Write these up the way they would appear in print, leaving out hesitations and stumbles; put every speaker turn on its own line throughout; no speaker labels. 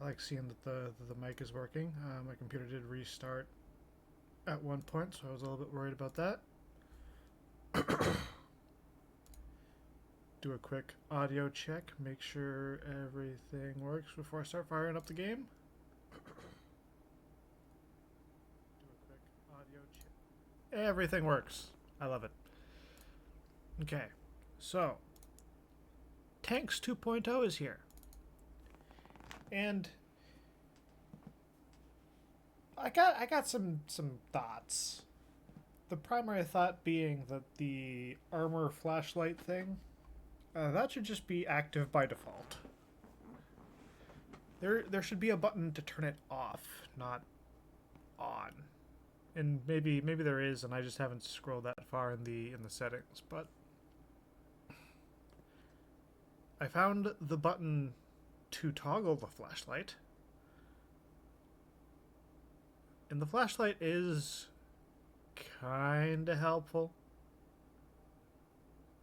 like seeing that the mic is working. My computer did restart at one point, so I was a little bit worried about that. Do a quick audio check, make sure everything works before I start firing up the game. Do a quick audio check. Everything works. I love it. Okay, so Tanks 2.0 is here. And I got some thoughts. The primary thought being that the armor flashlight thing, that should just be active by default. There should be a button to turn it off, not on. And maybe there is, and I just haven't scrolled that far in the settings. But I found the button to toggle the flashlight, and the flashlight is kind of helpful,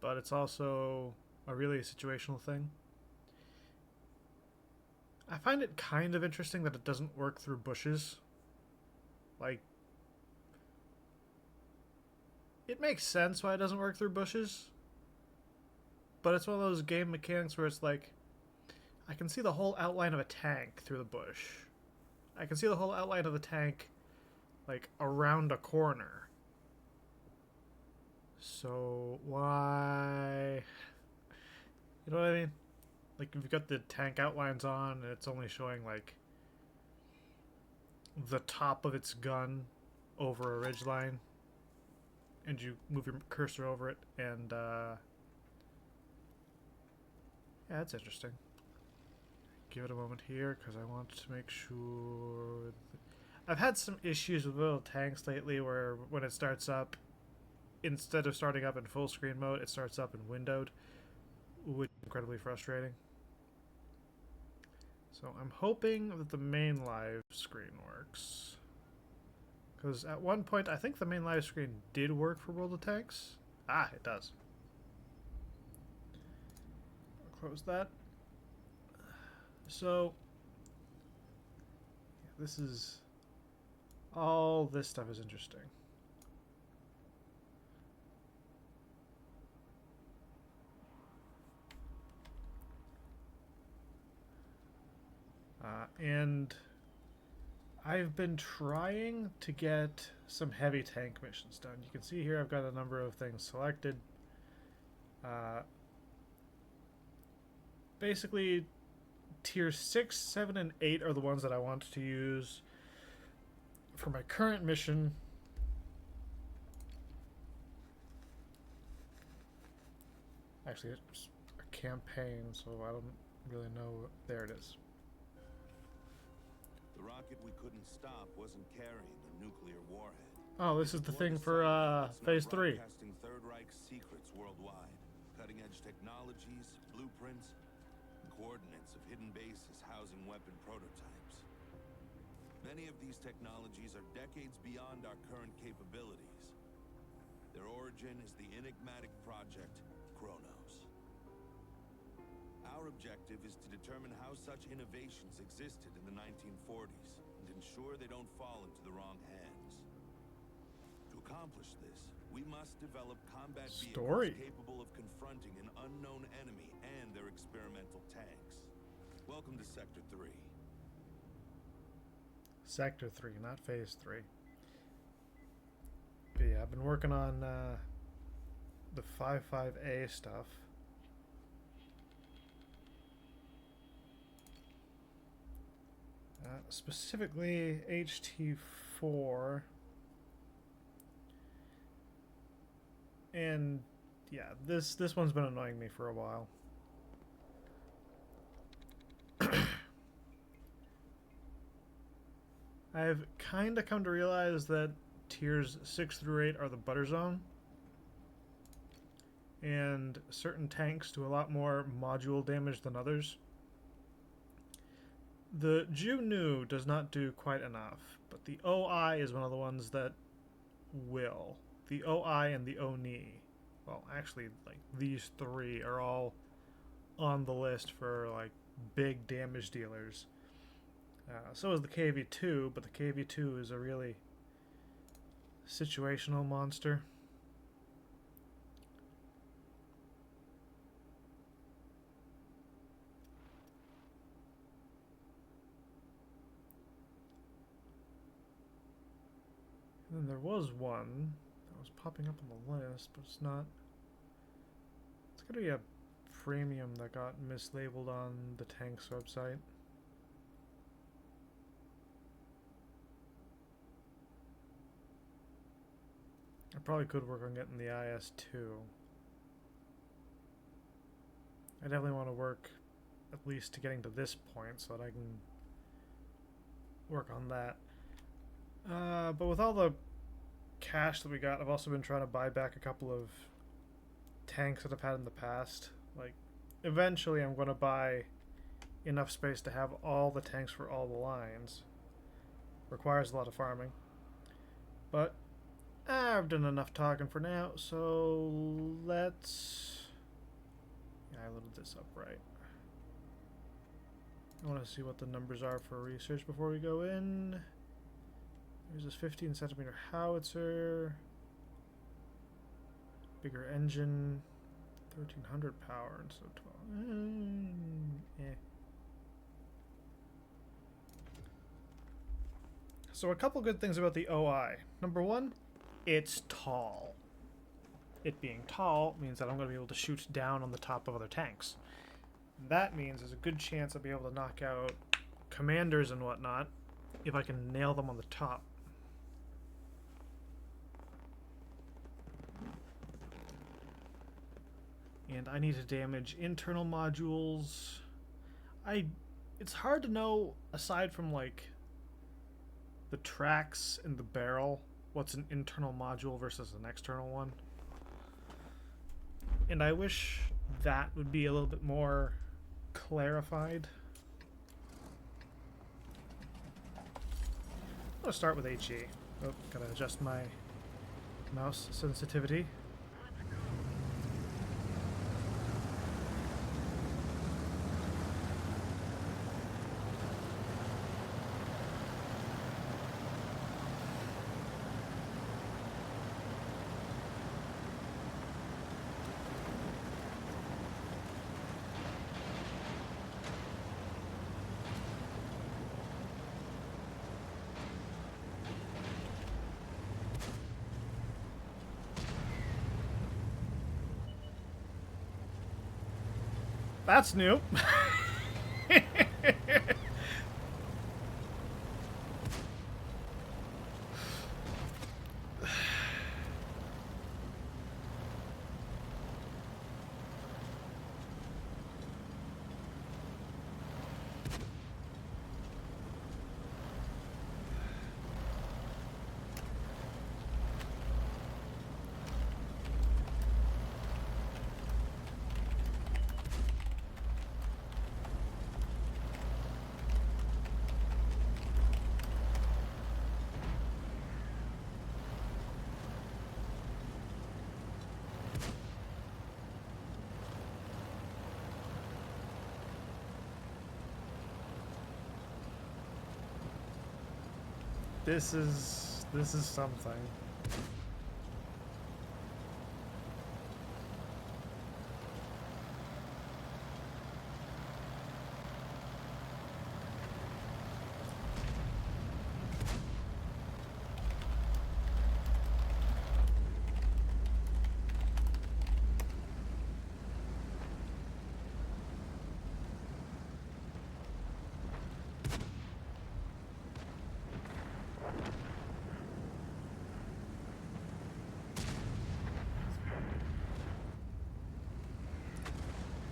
but it's also a really situational thing. I find it kind of interesting that it doesn't work through bushes. Like, it makes sense why it doesn't work through bushes, but it's one of those game mechanics where it's like, I can see the whole outline of a tank through the bush. I can see the whole outline of the tank, like, around a corner. So, why? You know what I mean? Like, if you've got the tank outlines on and it's only showing, like, the top of its gun over a ridgeline, and you move your cursor over it, and, yeah, that's interesting. Give it a moment here, because I want to make sure... I've had some issues with little tanks lately where when it starts up, instead of starting up in full screen mode, it starts up in windowed, which is incredibly frustrating. So I'm hoping that the main live screen works. Because at one point, I think the main live screen did work for World of Tanks. Ah, it does. I'll close that. So, this is... all this stuff is interesting. And I've been trying to get some heavy tank missions done. You can see here I've got a number of things selected. Basically, tier 6, 7, and 8 are the ones that I want to use for my current mission. Actually, it's a campaign, so I don't really know. There it is.
The rocket we couldn't stop wasn't carrying a nuclear warhead.
Oh, this is the thing for phase 3.
Broadcasting Third Reich secrets worldwide. Cutting-edge technologies, blueprints, and coordinates of hidden bases housing weapon prototypes. Many of these technologies are decades beyond our current capabilities. Their origin is the enigmatic project Kronos. Our objective is to determine how such innovations existed in the 1940s and ensure they don't fall into the wrong hands. To accomplish this, we must develop combat vehicles capable of confronting an unknown enemy and their experimental tanks. Welcome to Sector 3.
Sector 3, not Phase 3. But yeah, I've been working on the 5.5A stuff. Specifically HT4. And yeah, this one's been annoying me for a while. I've kind of come to realize that tiers 6 through 8 are the butter zone, and certain tanks do a lot more module damage than others. The Ju-Nu does not do quite enough, but the OI is one of the ones that will. The OI and the Oni, well, actually, like, these three are all on the list for, like, big damage dealers. So is the KV-2, but the KV-2 is a really situational monster. And then there was one that was popping up on the list, but it's not. It's gonna be a premium that got mislabeled on the Tanks website. I probably could work on getting the IS-2. I definitely want to work at least to getting to this point so that I can work on that. But with all the cash that we got, I've also been trying to buy back a couple of tanks that I've had in the past. Like, eventually I'm going to buy enough space to have all the tanks for all the lines. Requires a lot of farming. But I've done enough talking for now, so let's... Yeah, I loaded this up right. I want to see what the numbers are for research before we go in. There's this 15 centimeter howitzer. Bigger engine. 1300 power instead of 12. So a couple good things about the OI. Number one, it's tall. It being tall means that I'm going to be able to shoot down on the top of other tanks. That means there's a good chance I'll be able to knock out commanders and whatnot if I can nail them on the top. And I need to damage internal modules. It's hard to know, aside from like the tracks and the barrel, what's an internal module versus an external one. And I wish that would be a little bit more clarified. I'm going to start with HE. Oh, gotta adjust my mouse sensitivity. That's new. This is something.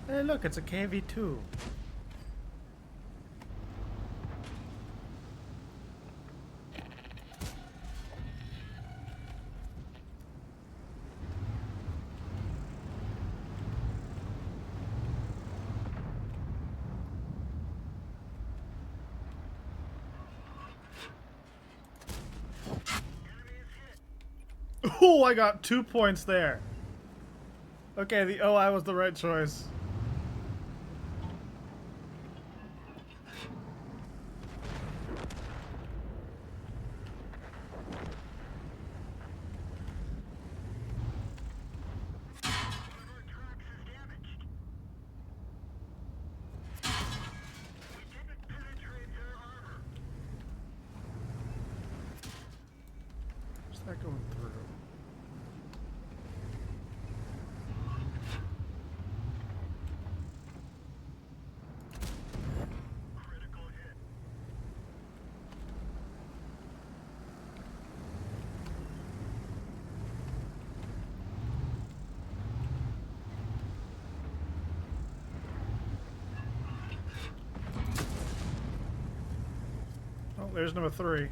Hey, look, it's a KV-2. Oh, I got 2 points there. Okay, the OI was the right choice. that going through? Oh, there's number 3.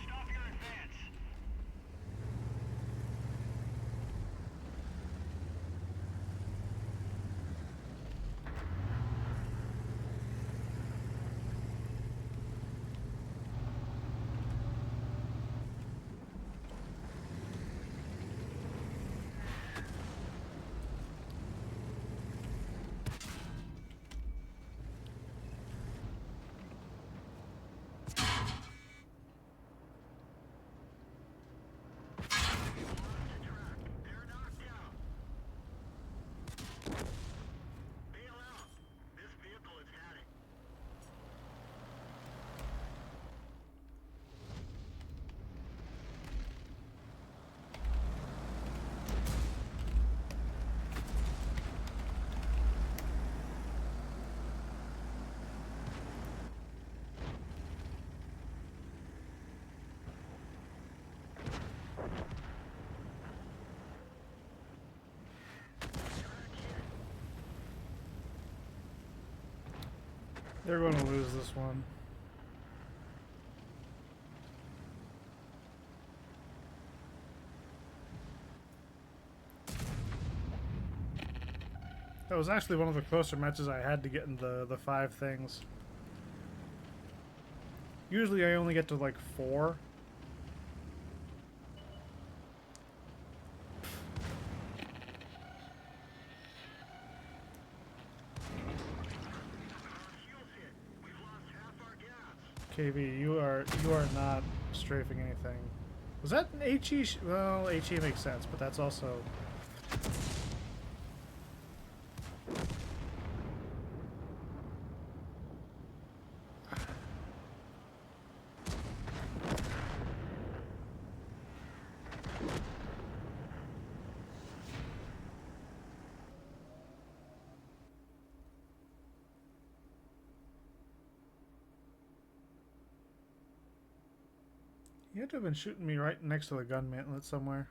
Stop your advance. They're knocked out. Bail out. This vehicle is heading.
They're going to lose this one. That was actually one of the closer matches I had to get in the 5 things. Usually I only get to like 4.
Fuel's hit. We've lost half our gas.
KV, you are not strafing anything. Was that an HE? Well, HE makes sense, but that's also. You had to have been shooting me right next to the gun mantlet somewhere.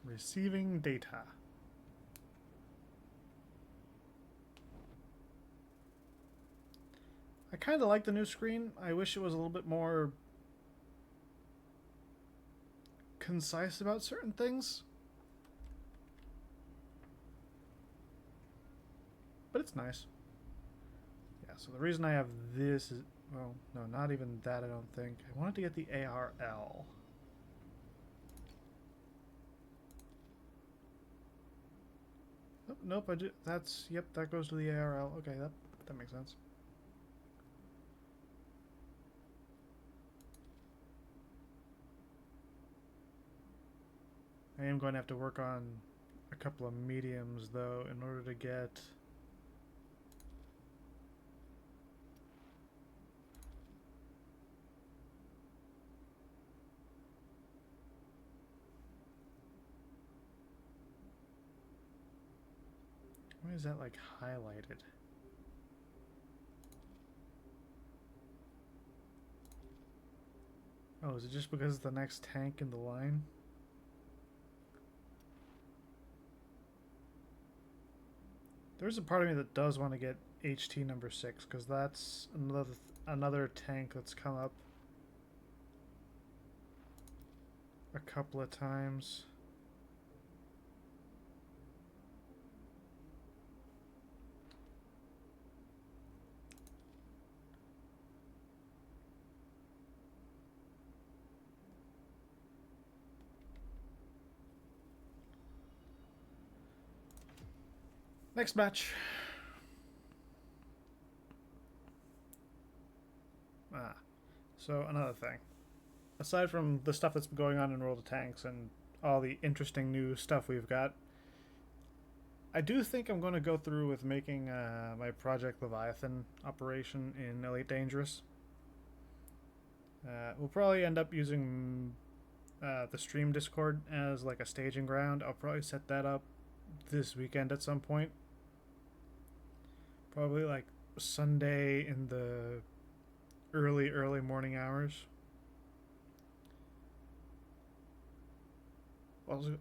Receiving data. I kind of like the new screen. I wish it was a little bit more concise about certain things. But it's nice. Yeah, so the reason I have this is, well, no, not even that, I don't think. I wanted to get the ARL. Nope, that's, yep, that goes to the ARL. Okay, that makes sense. I am going to have to work on a couple of mediums, though, in order to get... Why is that, like, highlighted? Oh, is it just because it's the next tank in the line? There's a part of me that does want to get HT number 6, because that's another tank that's come up a couple of times. Next match. So another thing. Aside from the stuff that's going on in World of Tanks and all the interesting new stuff we've got, I do think I'm going to go through with making my Project Leviathan operation in Elite Dangerous. We'll probably end up using the stream Discord as like a staging ground. I'll probably set that up this weekend at some point. Probably like Sunday in the early morning hours. Also,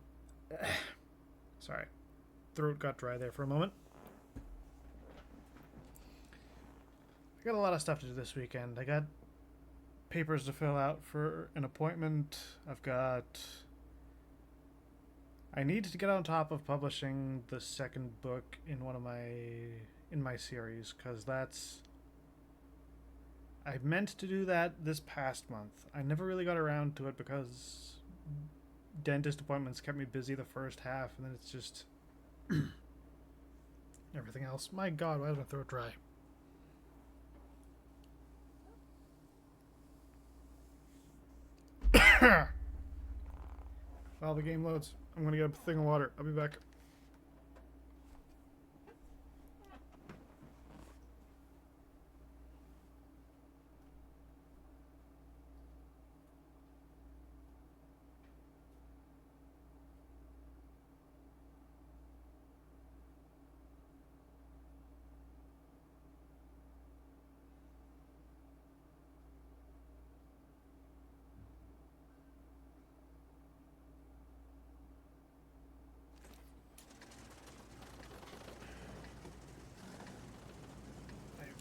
sorry, throat got dry there for a moment. I got a lot of stuff to do this weekend. I got papers to fill out for an appointment. I need to get on top of publishing the second book in my series, because I meant to do that this past month. I never really got around to it because dentist appointments kept me busy the first half, and then it's just everything else. My God, why is my throat dry? While the game loads, I'm gonna get a thing of water. I'll be back.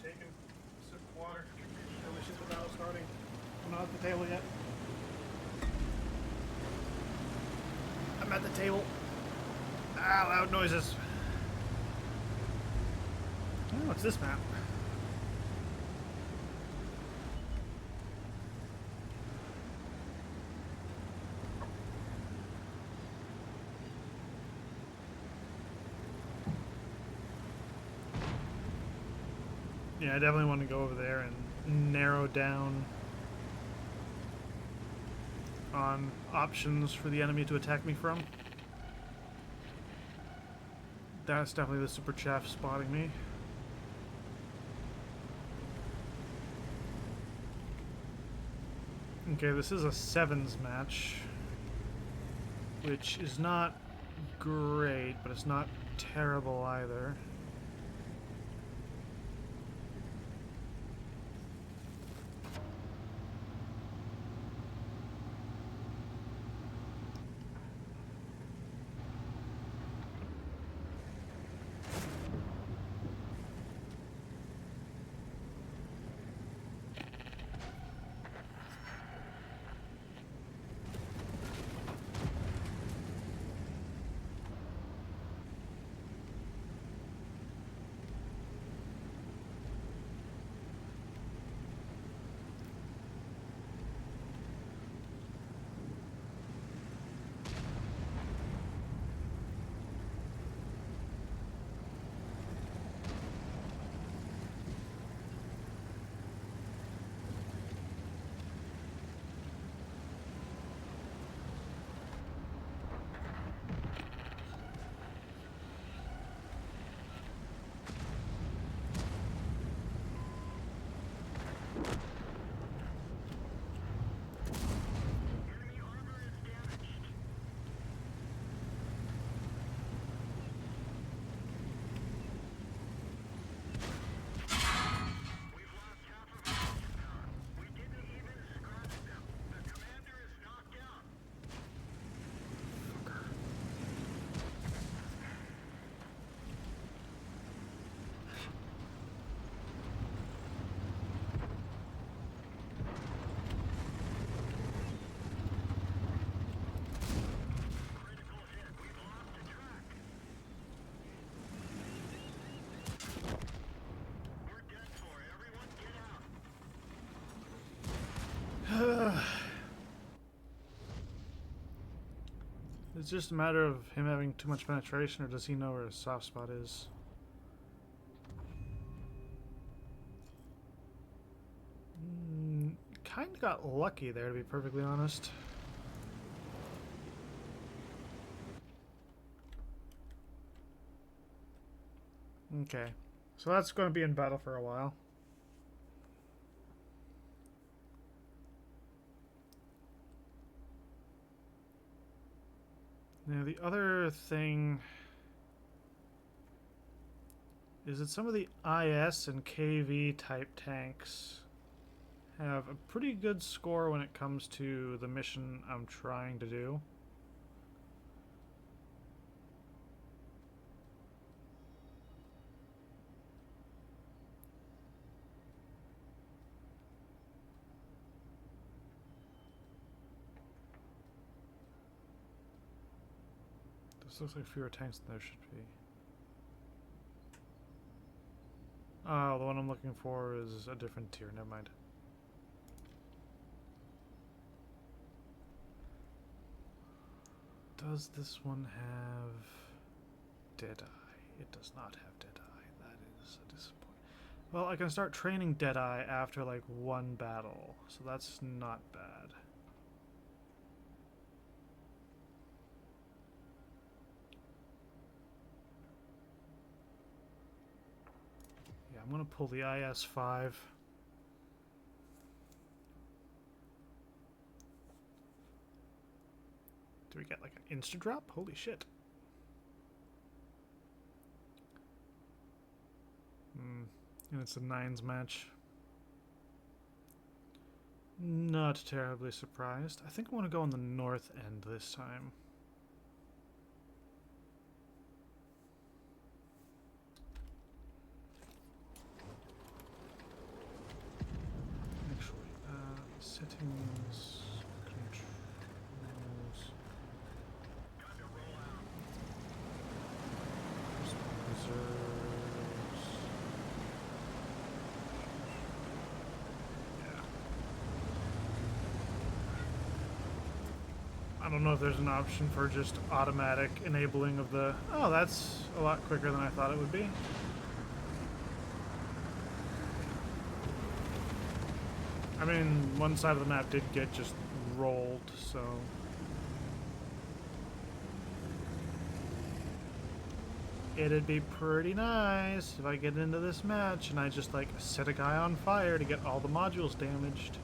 Taken a sip of water. Delicious without starting. I'm not at the table yet. I'm at the table. Ah, loud noises. Oh, what's this map? Yeah, I definitely want to go over there and narrow down on options for the enemy to attack me from. That's definitely the Super Chaff spotting me. Okay, this is a sevens match, which is not great, but it's not terrible either.
Enemy armor is damaged. We've lost half of our engine power. We didn't even scratch them. The commander is knocked out. Critical hit. We've lost the track. We're dead for. Everyone get out.
It's just a matter of him having too much penetration, or does he know where his soft spot is? kind of got lucky there, to be perfectly honest. Okay, so that's going to be in battle for a while. Now the other thing is that some of the IS and KV type tanks have a pretty good score when it comes to the mission I'm trying to do. This looks like fewer tanks than there should be. Oh, the one I'm looking for is a different tier. Never mind. Does this one have Deadeye? It does not have Deadeye. That is a disappointment. Well, I can start training Deadeye after like one battle, so that's not bad. Yeah, I'm gonna pull the IS-5. Do we get like an instant drop? Holy shit. And it's a 9s match. Not terribly surprised. I think I want to go on the north end this time. Actually, settings, controls, reserves. I don't know if there's an option for just automatic enabling of the... Oh, that's a lot quicker than I thought it would be. I mean, one side of the map did get just rolled, so... It'd be pretty nice if I get into this match and I just, like, set a guy on fire to get all the modules damaged.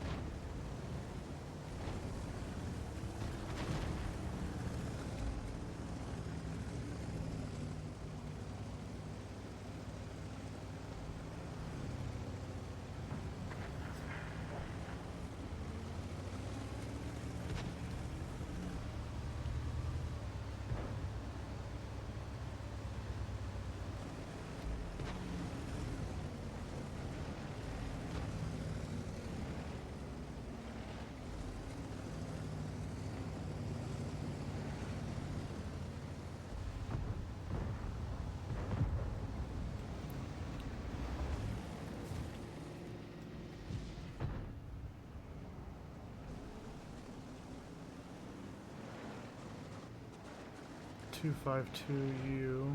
.252U.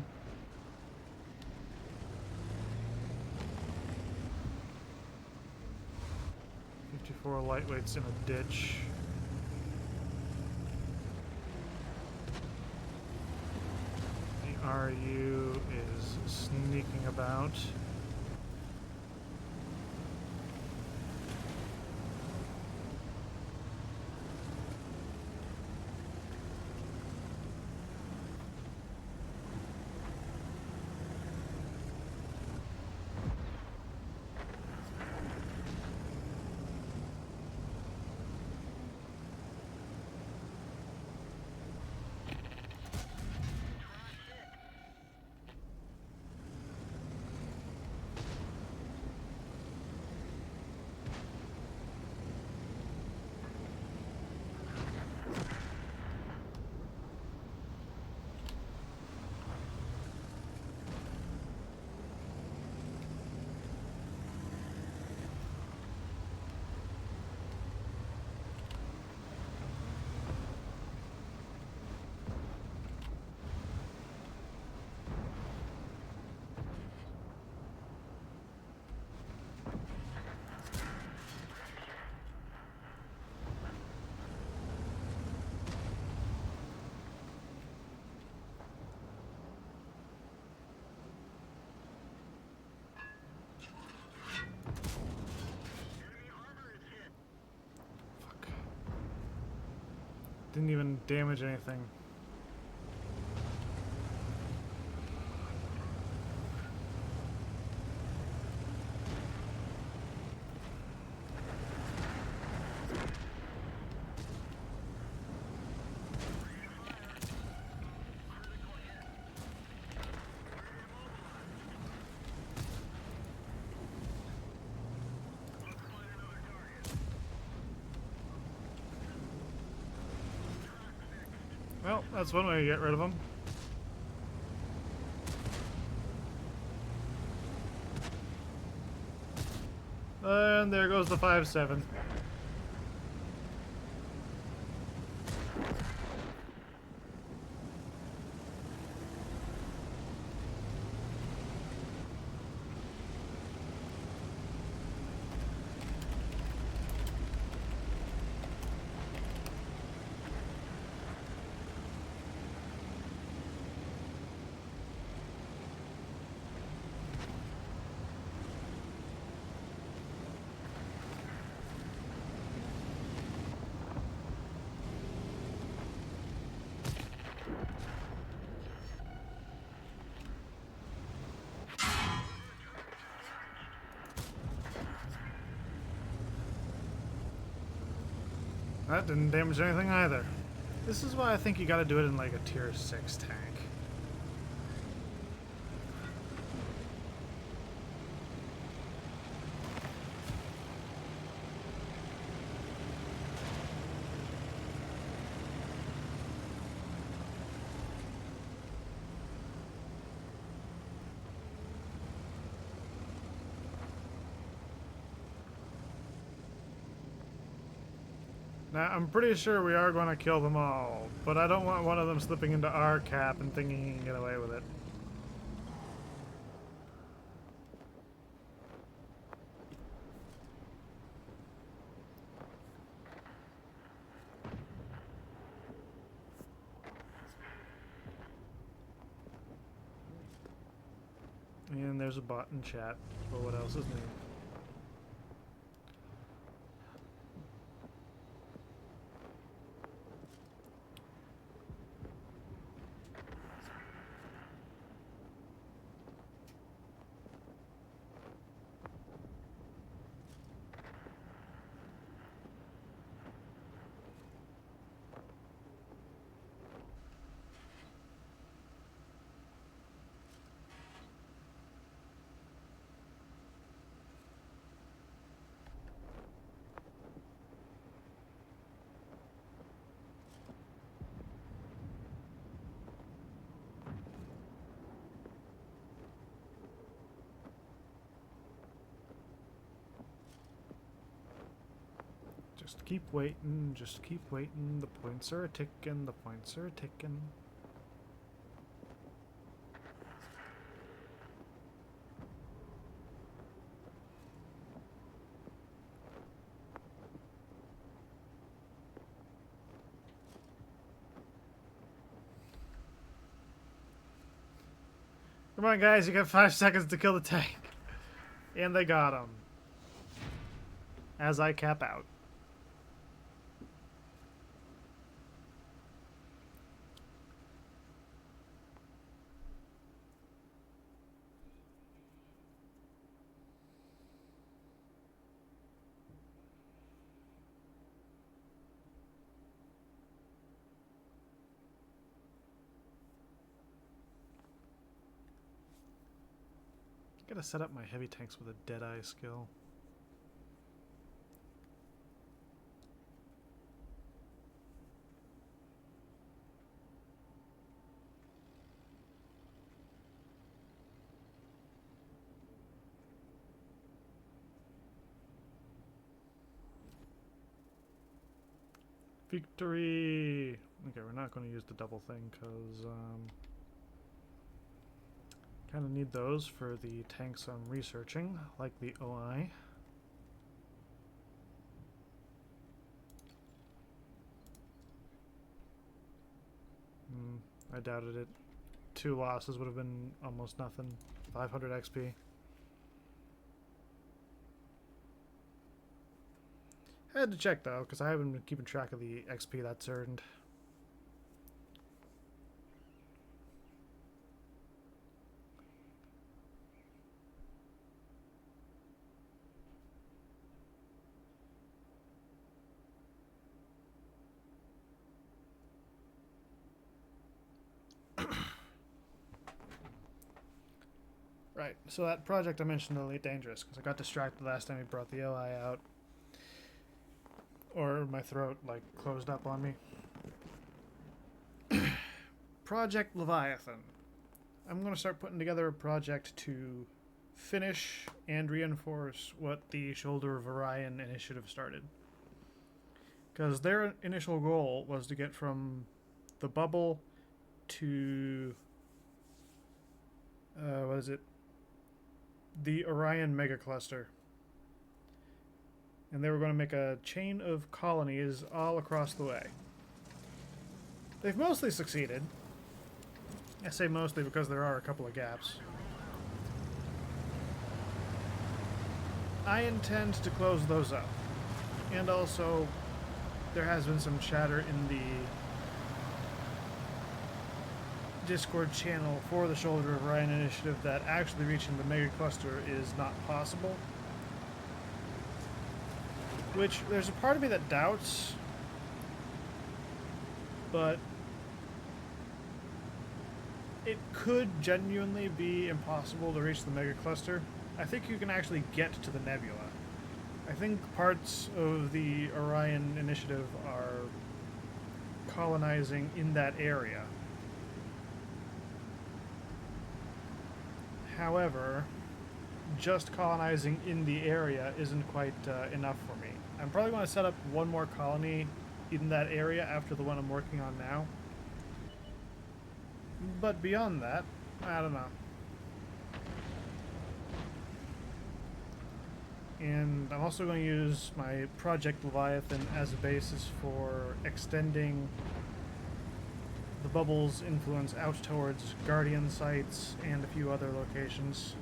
.54 lightweights in a ditch. The RU is sneaking about. Didn't even damage anything. Well, that's one way to get rid of them. And there goes the 5-7. That didn't damage anything either. This is why I think you gotta do it in like a tier 6 tank. Now, I'm pretty sure we are going to kill them all, but I don't want one of them slipping into our cap and thinking he can get away with it. And there's a bot in chat for what else is new. Just keep waiting, just keep waiting. The points are a-ticking, the points are a-ticking. Come on, guys, you got 5 seconds to kill the tank. And they got him. As I cap out. Gotta set up my heavy tanks with a Deadeye skill. Victory! Okay, we're not going to use the double thing because kind of need those for the tanks I'm researching, like the OI. I doubted it. 2 losses would have been almost nothing. 500 XP. I had to check though, because I haven't been keeping track of the XP that's earned. Right, so that project I mentioned, Elite Dangerous, because I got distracted last time we brought the OI out. Or my throat, like, closed up on me. Project Leviathan. I'm going to start putting together a project to finish and reinforce what the Shoulder of Orion initiative started. Because their initial goal was to get from the bubble to... what is it? The Orion megacluster. And they were going to make a chain of colonies all across the way. They've mostly succeeded. I say mostly because there are a couple of gaps. I intend to close those up. And also, there has been some chatter in the Discord channel for the Shoulder of Orion initiative that actually reaching the mega cluster is not possible. Which, there's a part of me that doubts, but it could genuinely be impossible to reach the mega cluster. I think you can actually get to the nebula. I think parts of the Orion initiative are colonizing in that area. However, just colonizing in the area isn't quite enough for me. I'm probably going to set up one more colony in that area after the one I'm working on now. But beyond that, I don't know. And I'm also going to use my Project Leviathan as a basis for extending the bubble's influence out towards Guardian sites and a few other locations.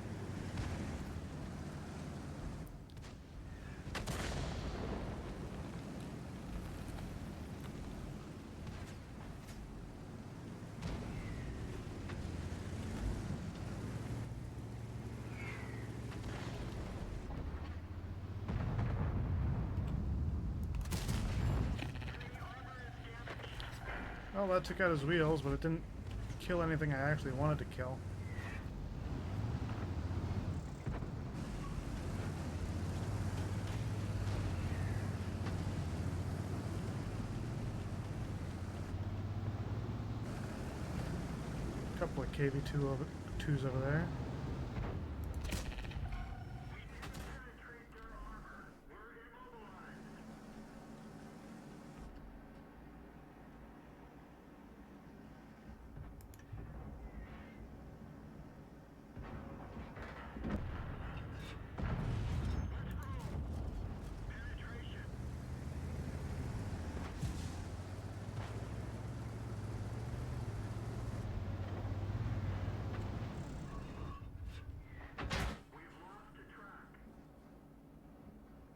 Well, that took out his wheels, but it didn't kill anything I actually wanted to kill. A couple of KV-2s over there.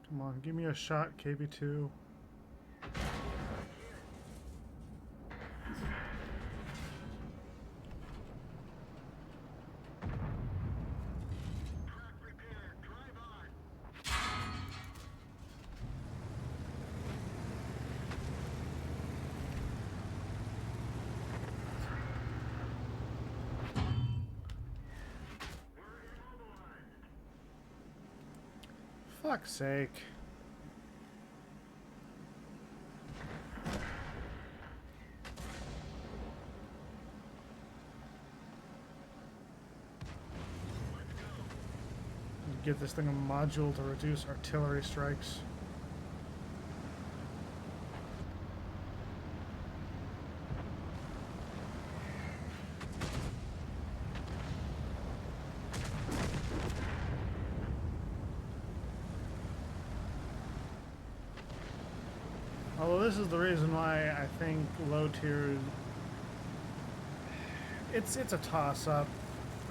Come on, give me a shot, KB2. Fuck's sake. Give this thing a module to reduce artillery strikes. Although this is the reason why I think low tier, it's a toss-up,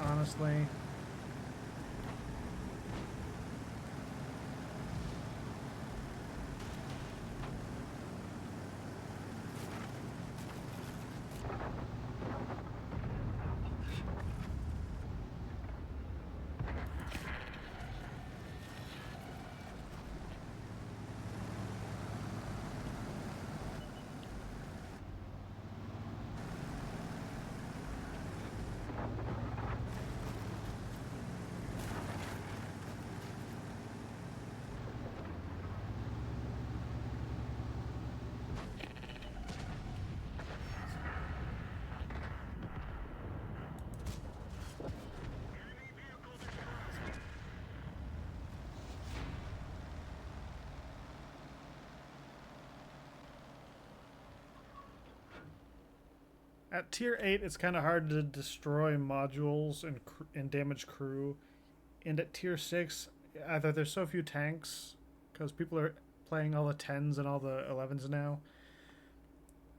honestly. At tier 8, it's kind of hard to destroy modules and damage crew. And at tier 6, either there's so few tanks, because people are playing all the 10s and all the 11s now,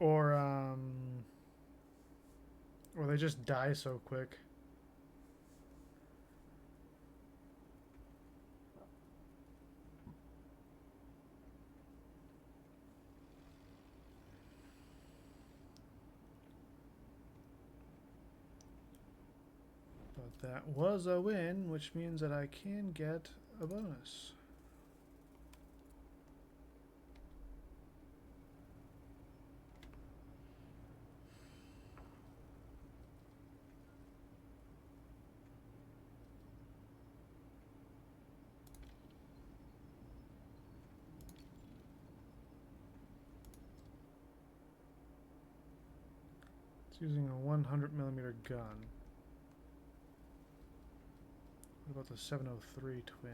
or they just die so quick. But that was a win, which means that I can get a bonus. It's using a 100mm gun. What about the 703 twin?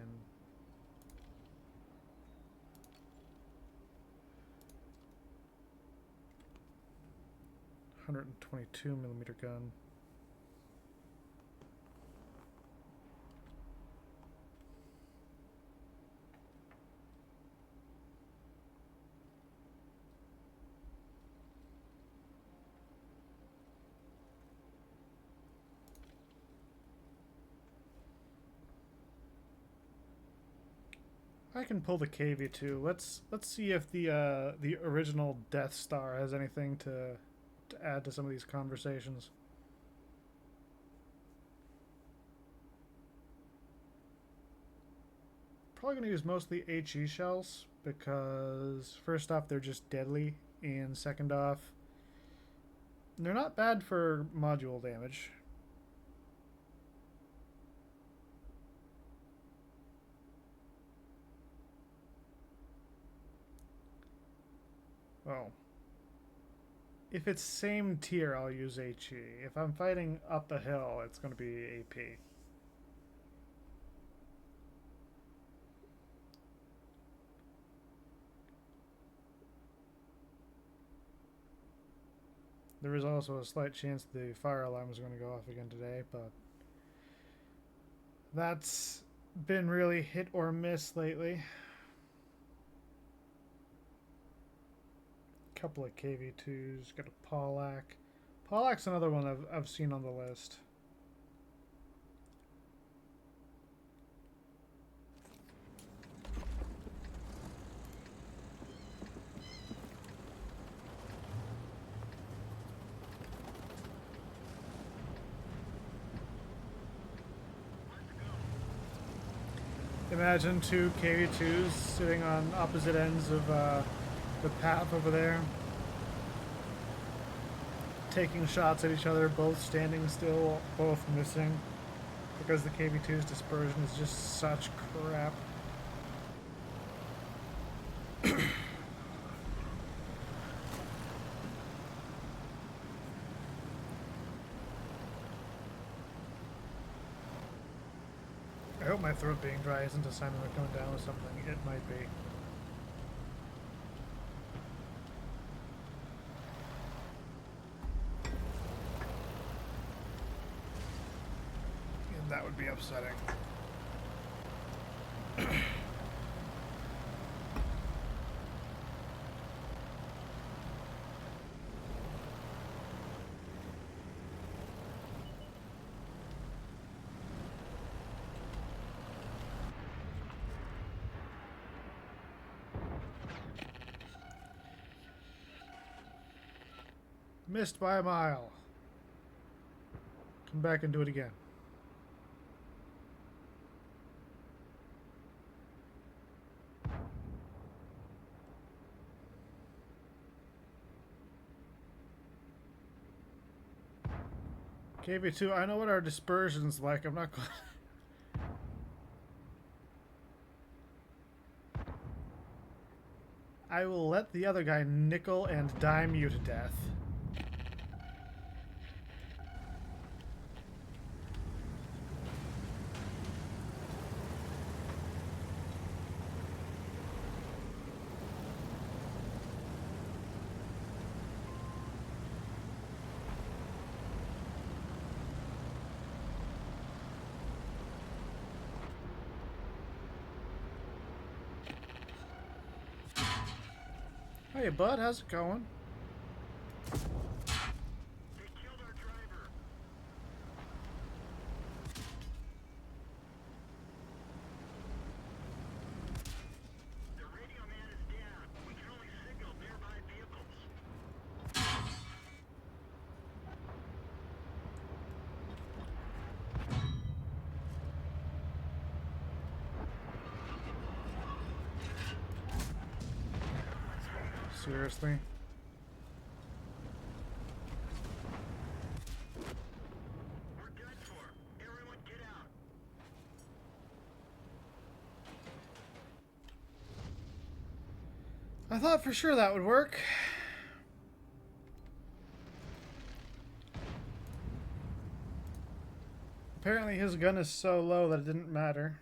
.122mm gun. I can pull the KV2. Let's see if the original Death Star has anything to add to some of these conversations. Probably going to use mostly HE shells because first off they're just deadly, and second off they're not bad for module damage. Oh. If it's same tier, I'll use HE. If I'm fighting up a hill, it's going to be AP. There is also a slight chance the fire alarm is going to go off again today, but that's been really hit or miss lately. Couple of KV2s, got a Pollack. Pollack's another one I've seen on the list. Imagine two KV2s sitting on opposite ends of the path over there, taking shots at each other, both standing still, both missing, because the KV2's dispersion is just such crap. I hope my throat being dry isn't a sign that I'm coming down with something. It might be. And that would be upsetting. Missed by a mile. Come back and do it again. KV2, I know what our dispersion's like. I'm not going. I will let the other guy nickel and dime you to death. Hey, bud, how's it going?
They killed our driver. The radio man is down. We can only signal nearby vehicles.
Seriously?
We're done for. Everyone get out.
I thought for sure that would work. Apparently his gun is so low that it didn't matter.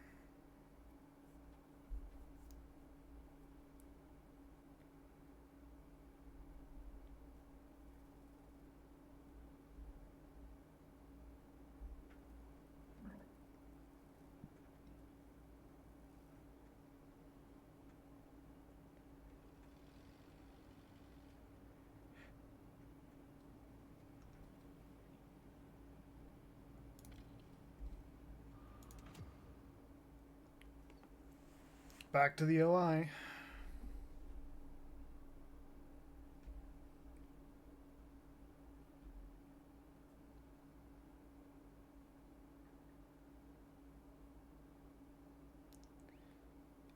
Back to the OI.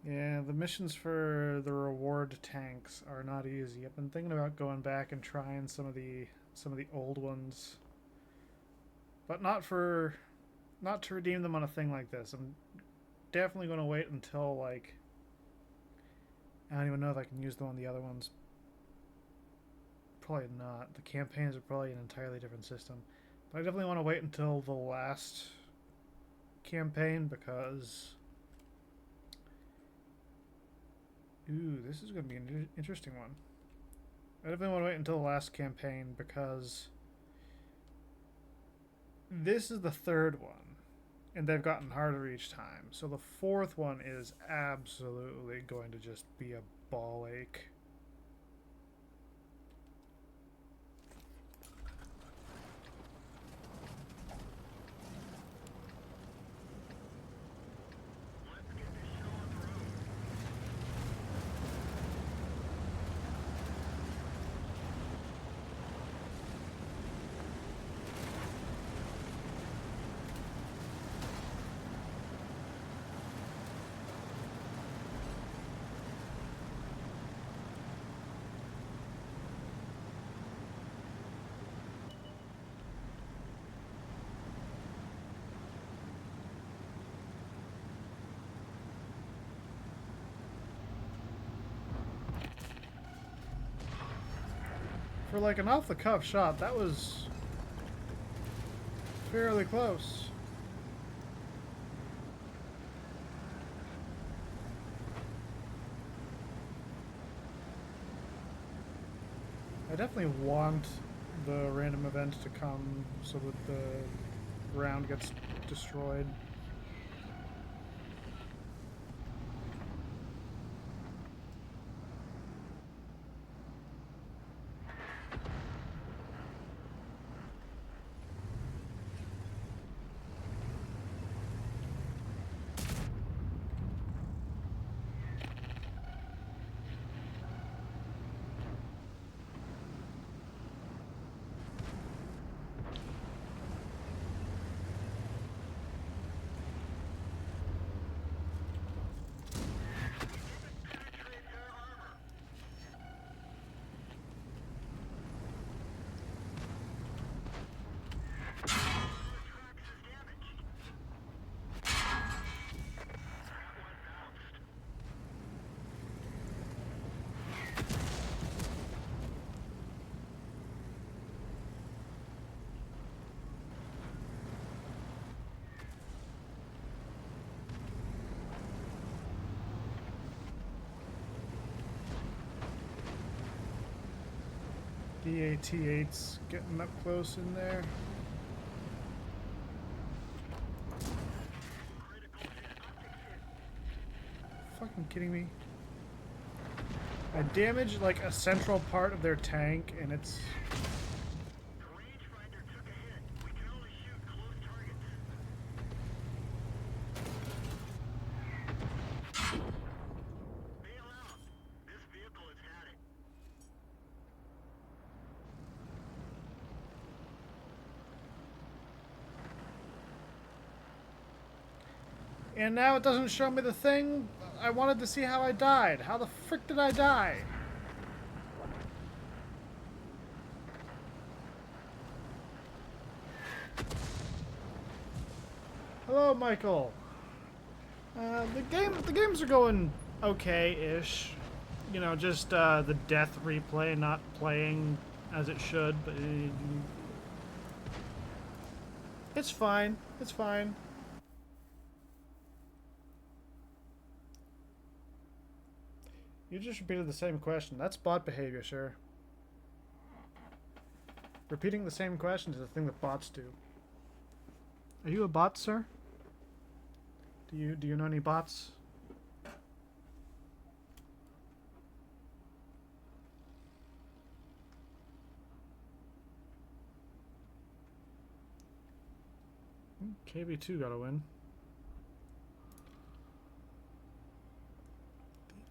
Yeah, the missions for the reward tanks are not easy. I've been thinking about going back and trying some of the old ones, but not to redeem them on a thing like this. I'm definitely going to wait until like I don't even know if I can use them on the other ones. Probably not. The campaigns are probably an entirely different system, but I definitely want to wait until the last campaign because. Ooh, this is going to be an interesting one. I definitely want to wait until the last campaign because this is the third one, and they've gotten harder each time. So the fourth one is absolutely going to just be a ball ache.
Let's get this show on the road.
For like an off the cuff shot, that was fairly close. I definitely want the random event to come so that the round gets destroyed.
Penetrate their armor. One of the tracks is damaged. That one bounced.
The AT-8's getting up close in there.
Critical hit. Optics hit.
Fucking kidding me? I damaged like a central part of their tank, and it's.
The rangefinder took a hit. We can only shoot close targets. Bail out. This vehicle has had it.
And now it doesn't show me the thing. I wanted to see how I died. How the frick did I die? Hello, Michael. The games are going okay-ish. You know, just the death replay not playing as it should, but it's fine. It's fine. You just repeated the same question. That's bot behavior, sir. Repeating the same question is the thing that bots do. Are you a bot, sir? Do you know any bots? KV2 got a win.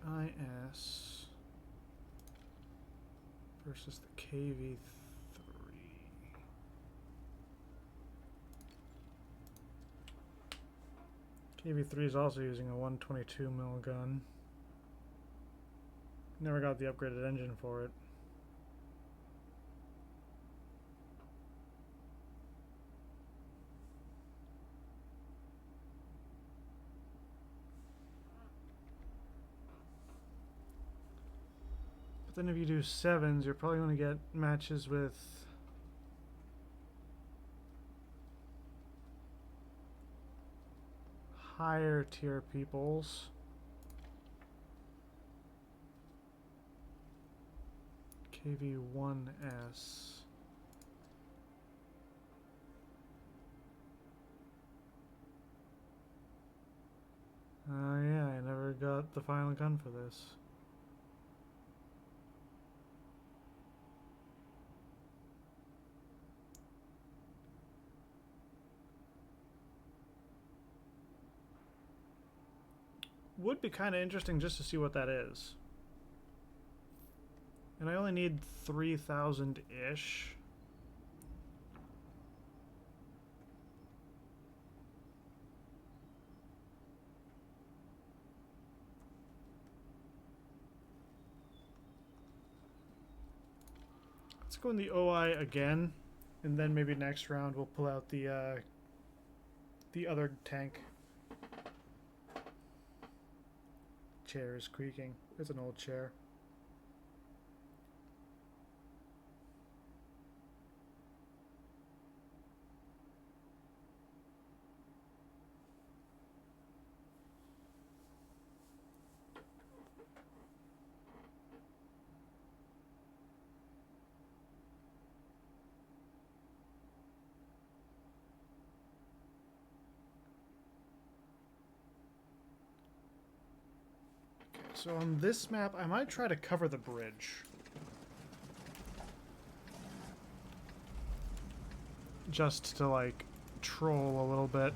The IS versus the KV3. KV3 is also using a 122 mil gun. Never got the upgraded engine for it. But then if you do 7s, you're probably going to get matches with higher tier peoples. KV1S. Oh yeah, I never got the final gun for this. Would be kind of interesting just to see what that is. And I only need 3,000-ish. Let's go in the OI again, and then maybe next round we'll pull out the other tank. Chair is creaking. It's an old chair. So on this map, I might try to cover the bridge. Just to, like, troll a little bit.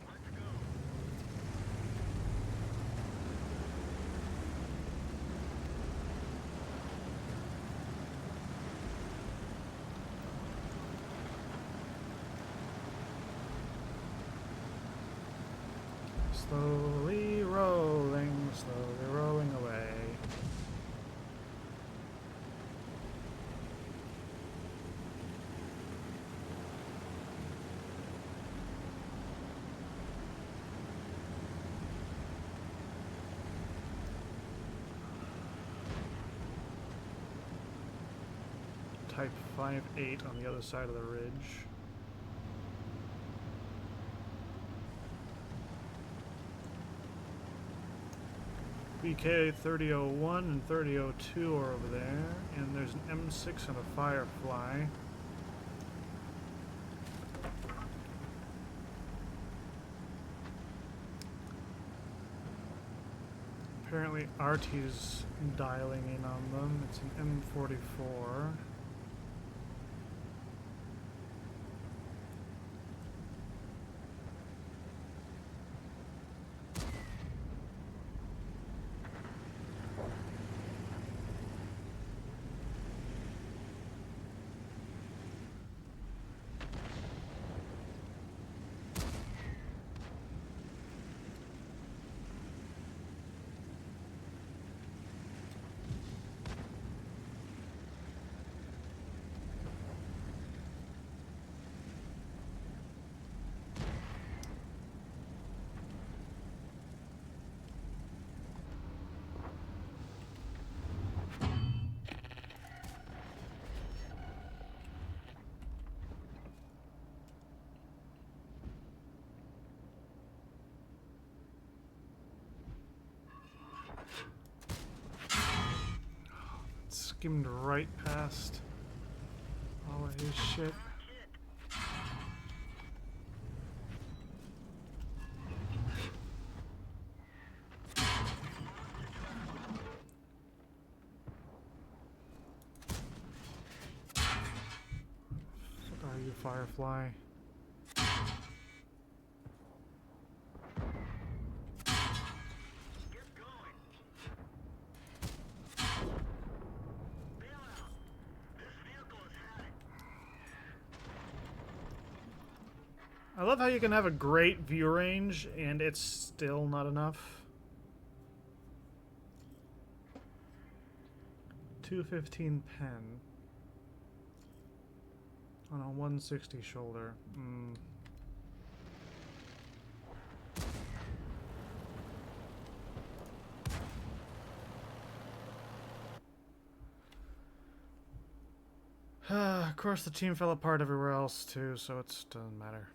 Let's go.
Slowly rolling away. Type 5-8 on the other side of the ridge. BK 3001 and 3002 are over there, and there's an M6 and a Firefly. Apparently RT's dialing in on them. It's an M44. Skimmed right past all of his shit. What are you, Firefly?
Get going. Bail out. This vehicle is hatched.
I love how you can have a great view range and it's still not enough. 215 pen on a 160 shoulder. Of course, the team fell apart everywhere else too, so it doesn't matter.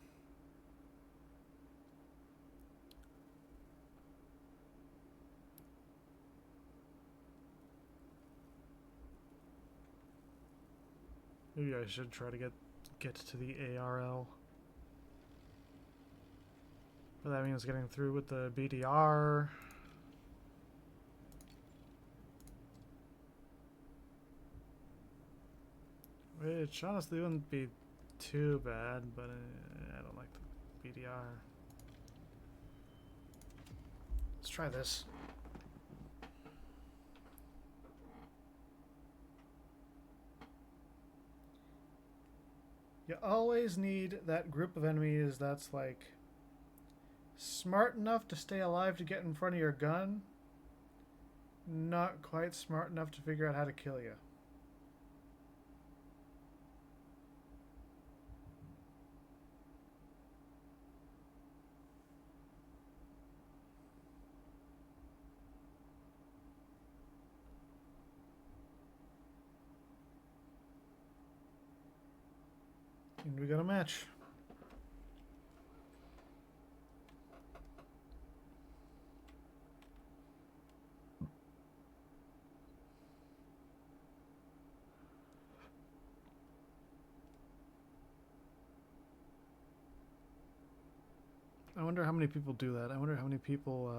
Maybe I should try to get to the ARL. But that means getting through with the BDR. Which honestly wouldn't be too bad, but I don't like the BDR. Let's try this. You always need that group of enemies that's like smart enough to stay alive to get in front of your gun, not quite smart enough to figure out how to kill you. And we got a match. I wonder how many people do that. I wonder how many people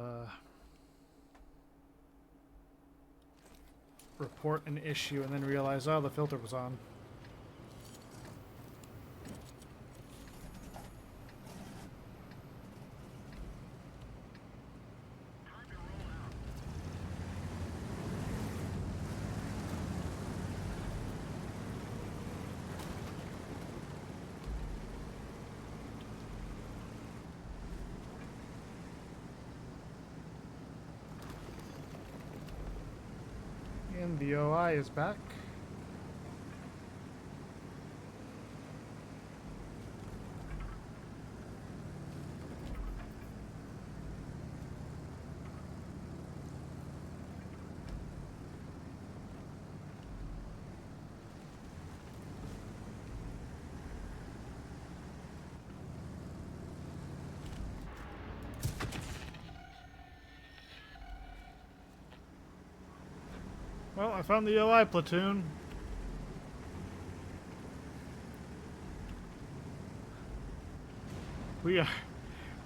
report an issue and then realize, oh, the filter was on.
Time to roll out.
And the OI is back. Well, I found the OI platoon. We are,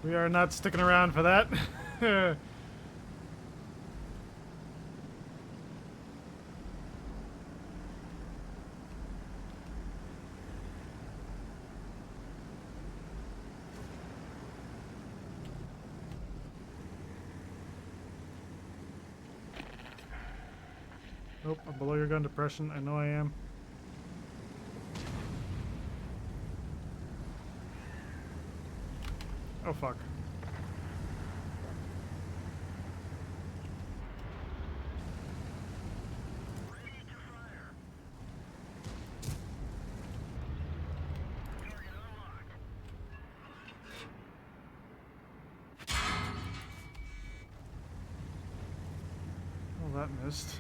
we are not sticking around for that. Nope, I'm below your gun depression. I know I am. Oh fuck.
Ready to fire. Target unlocked.
Oh, that missed.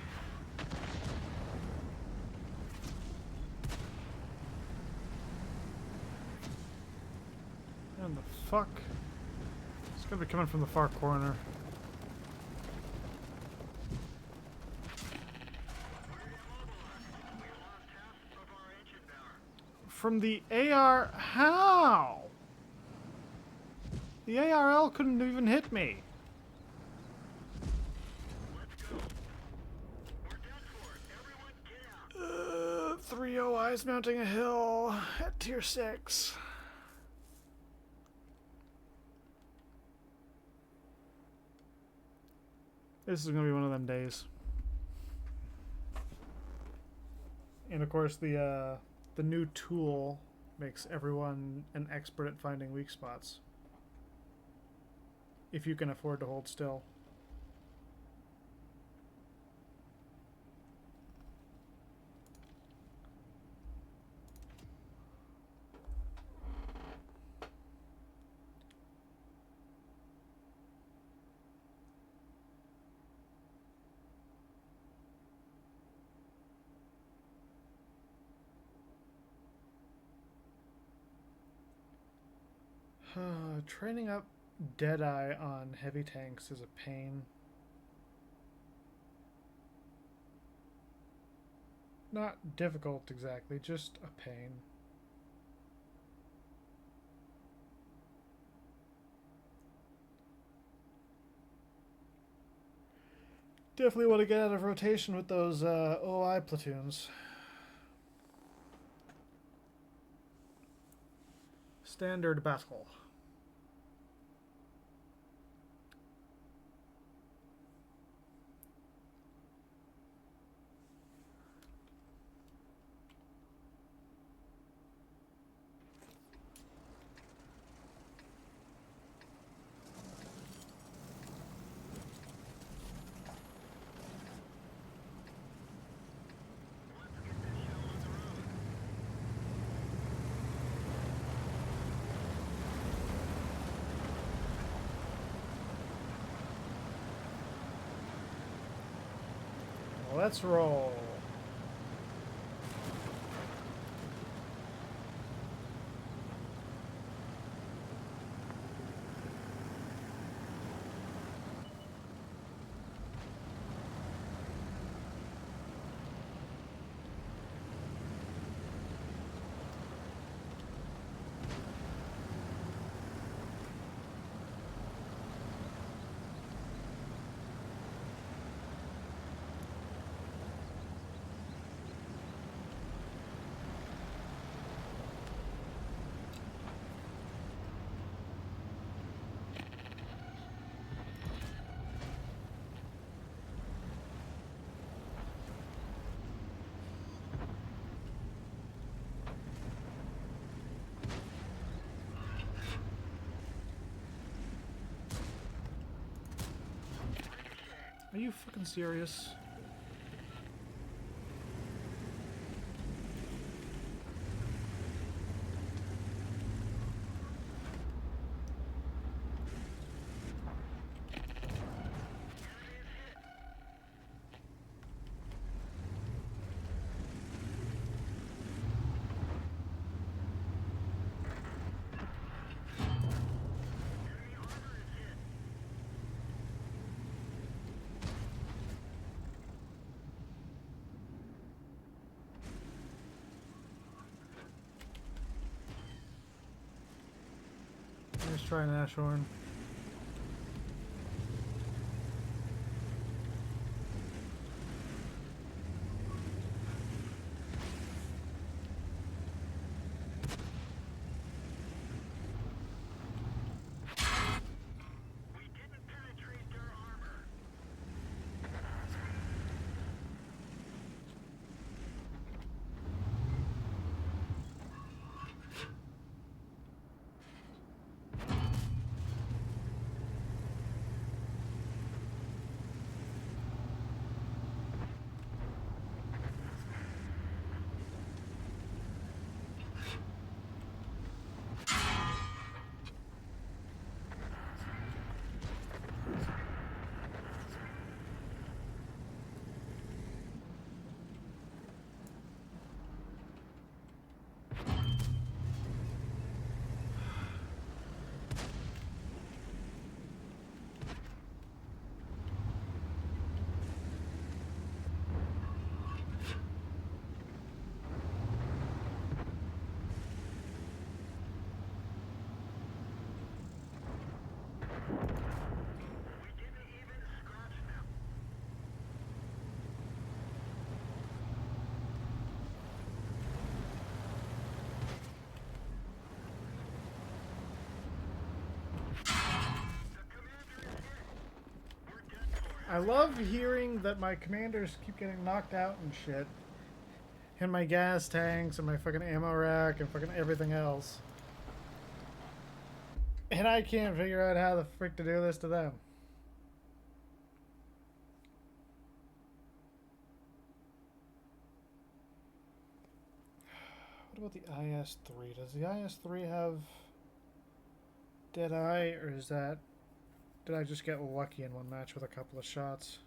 And the fuck? It's gonna be coming from the far corner.
We lost half of our engine power.
From the AR. How? The ARL couldn't even hit me.
Let's go. We're done for. Everyone get out.
3 OIs mounting a hill at tier 6. This is gonna be one of them days. And of course the new tool makes everyone an expert at finding weak spots. If you can afford to hold still. Training up Deadeye on heavy tanks is a pain. Not difficult exactly, just a pain. Definitely want to get out of rotation with those OI platoons. Standard battle.
Let's get this show on the road.
Let's roll. Are you fucking serious? Let's try an Ashhorn.
We didn't penetrate their armor.
I love hearing that my commanders keep getting knocked out and shit. And my gas tanks and my fucking ammo rack and fucking everything else. And I can't figure out how the frick to do this to them. What about the IS-3? Does the IS-3 have Deadeye, or is that... Did I just get lucky in one match with a couple of shots?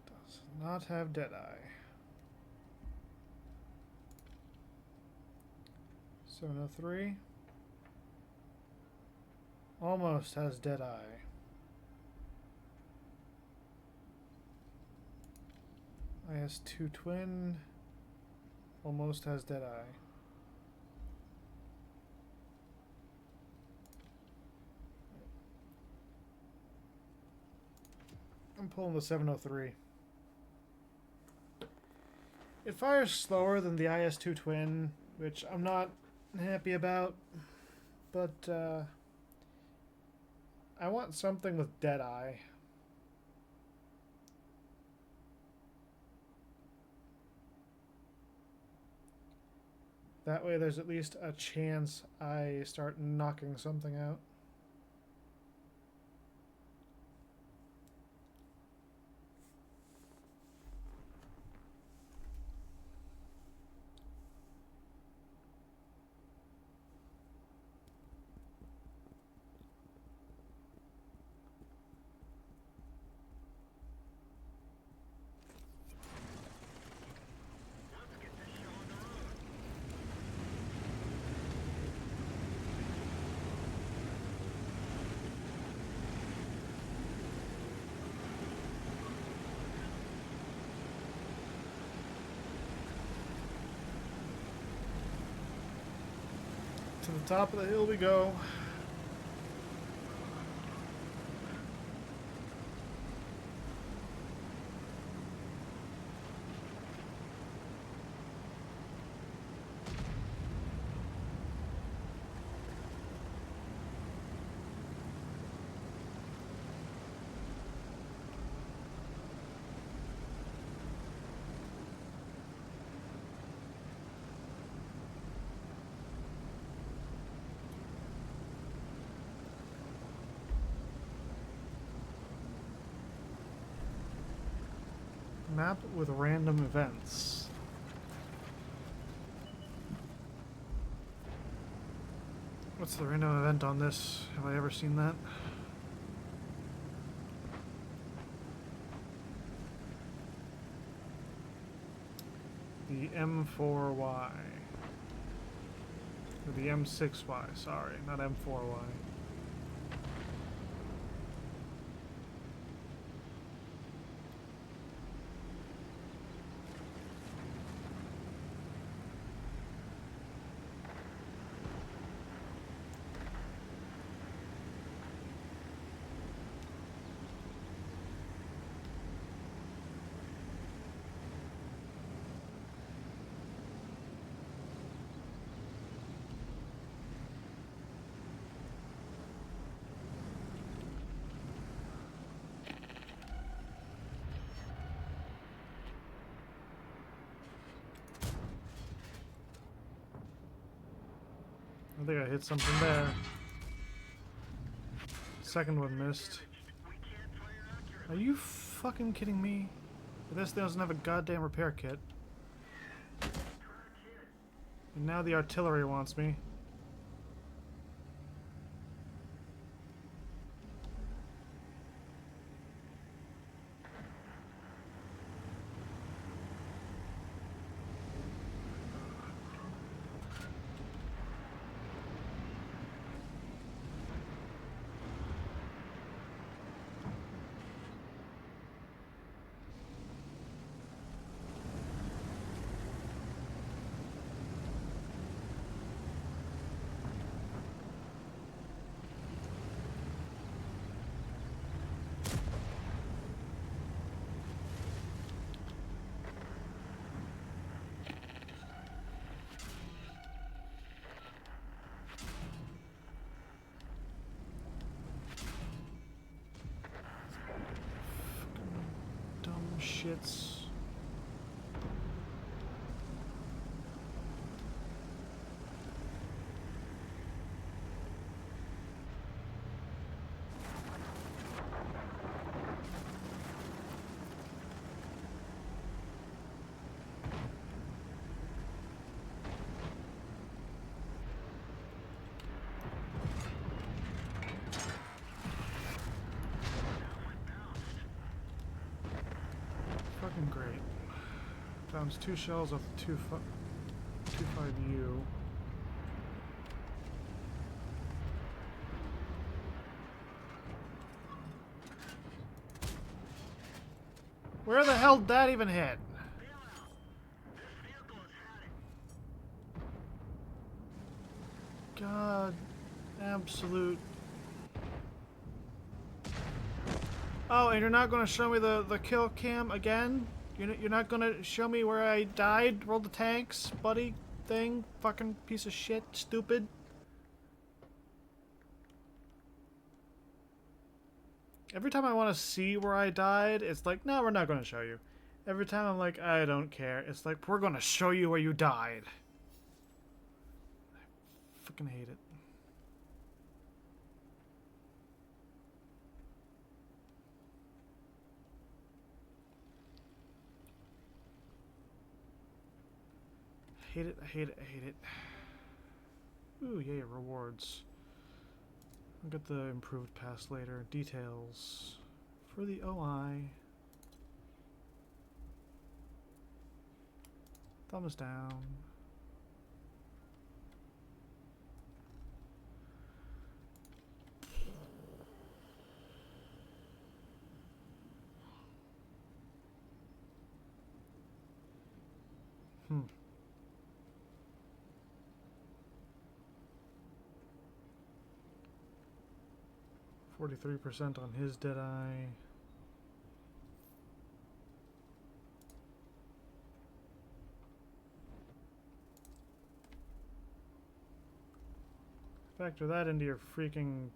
Does not have Deadeye. 703. Almost has Deadeye. IS-2 Twin almost has Deadeye. I'm pulling the 703. It fires slower than the IS-2 Twin, which I'm not happy about, but I want something with Deadeye. That way there's at least a chance I start knocking something out.
Let's get this show on the road.
To the top of the hill we go. Map with random events. What's the random event on this? Have I ever seen that? The M4Y. Or the M6Y, sorry, not M4Y. I think I hit something there. Second one missed.
We can't fire accurately.
Are you fucking kidding me? This doesn't have a goddamn repair kit. And now the artillery wants me. shits. Fucking great. Bounce 2 shells off the 2.5U. Where the hell did that even hit? God, absolute. Oh, and you're not going to show me the kill cam again? You're not going to show me where I died? Roll the tanks, buddy thing? Fucking piece of shit, stupid. Every time I want to see where I died, it's like, no, we're not going to show you. Every time I'm like, I don't care. It's like, we're going to show you where you died. I fucking hate it. I hate it, I hate it, I hate it. Ooh, yay, rewards. I'll get the improved pass later. Details. For the OI. Thumbs down. Hmm. 43% on his Deadeye. Factor that into your freaking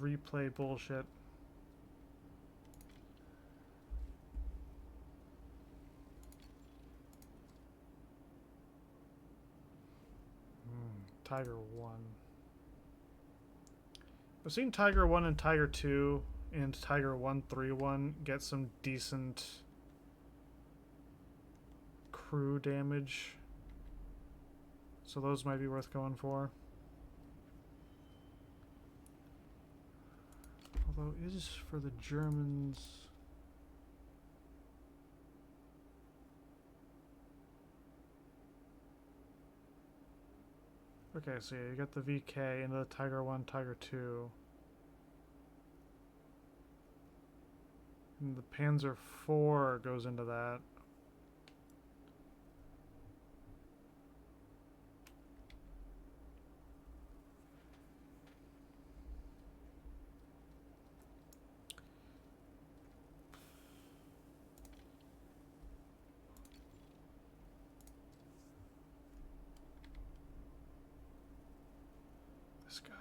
replay bullshit. Tiger 1. I've seen Tiger 1 and Tiger 2 and Tiger 131 get some decent crew damage. So those might be worth going for. Although it is for the Germans. Okay, so yeah, you got the VK into the Tiger 1, Tiger 2. And the Panzer 4 goes into that. This guy.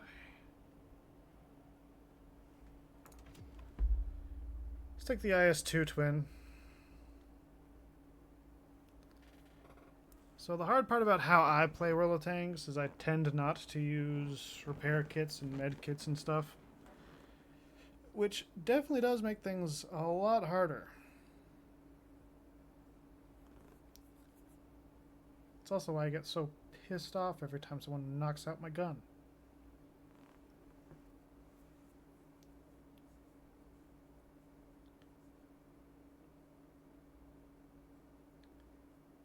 Let's take the IS-2 twin. So the hard part about how I play World of Tanks is I tend not to use repair kits and med kits and stuff, which definitely does make things a lot harder. It's also why I get so pissed off every time someone knocks out my gun.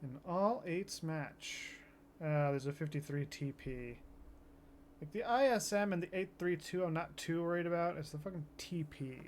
An all-8s match. There's a 53 TP. Like the ISM and the 832 I'm not too worried about. It's the fucking TP.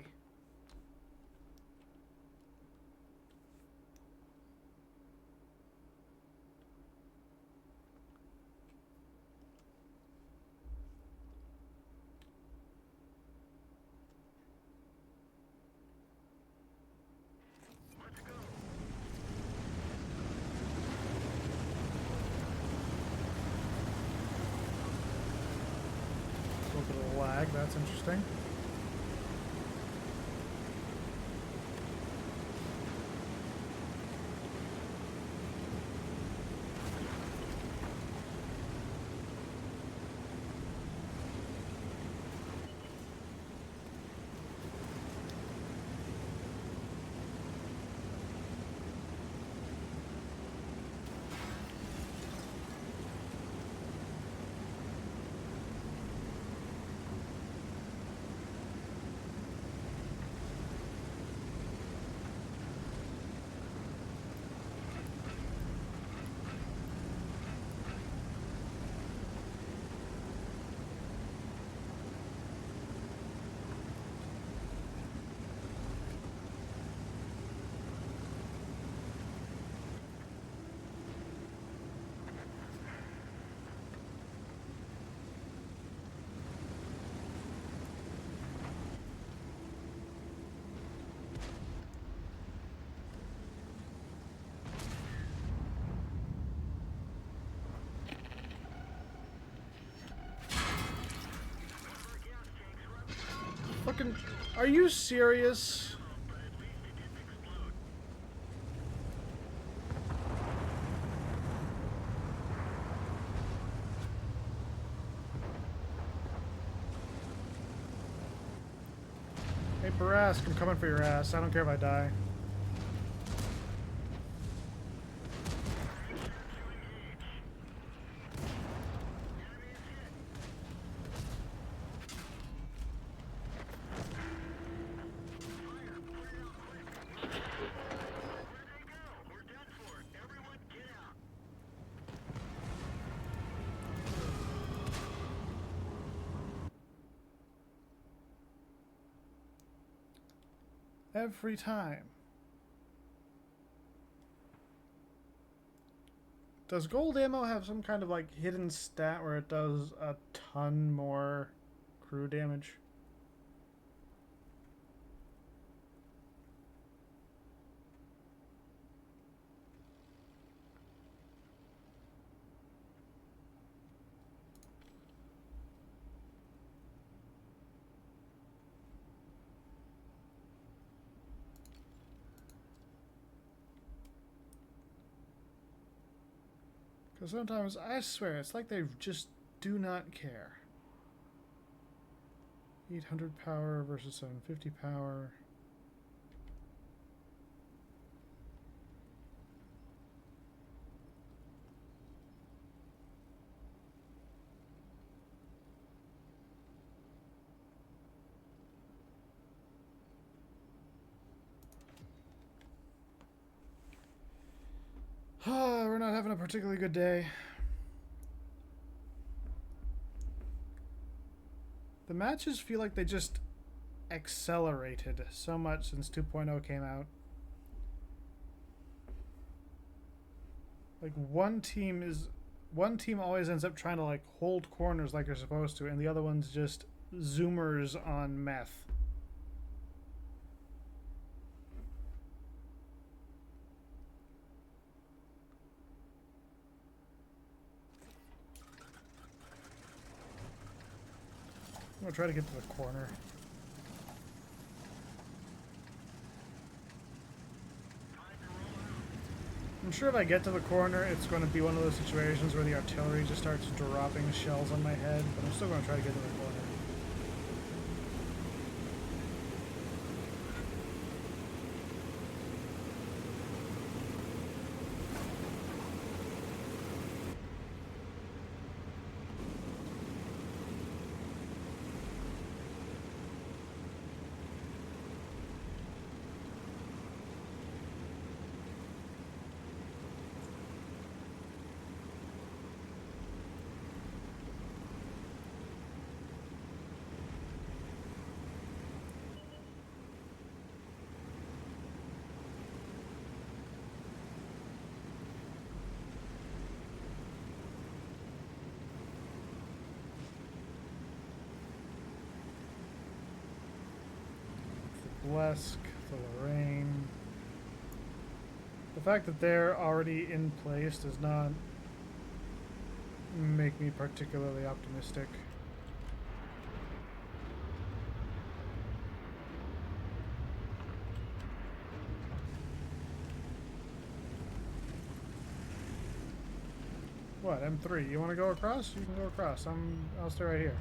A little bit of lag, that's interesting. Fucking, are you serious? Hey, Barask, I'm coming for your ass. I don't care if I die. Every time. Does gold ammo have some kind of like hidden stat where it does a ton more crew damage? Because sometimes, I swear, it's like they just do not care. 800 power versus 750 power. We're not having a particularly good day. The matches feel like they just accelerated so much since 2.0 came out. Like one team always ends up trying to like hold corners like they're supposed to, and the other one's just zoomers on meth. I'm gonna try to get to the corner. I'm sure if I get to the corner, it's going to be one of those situations where the artillery just starts dropping shells on my head, but I'm still going to try to get to the corner. Blesk, the Lorraine. The fact that they're already in place does not make me particularly optimistic. What, M3? You want to go across? You can go across. I'll stay right here.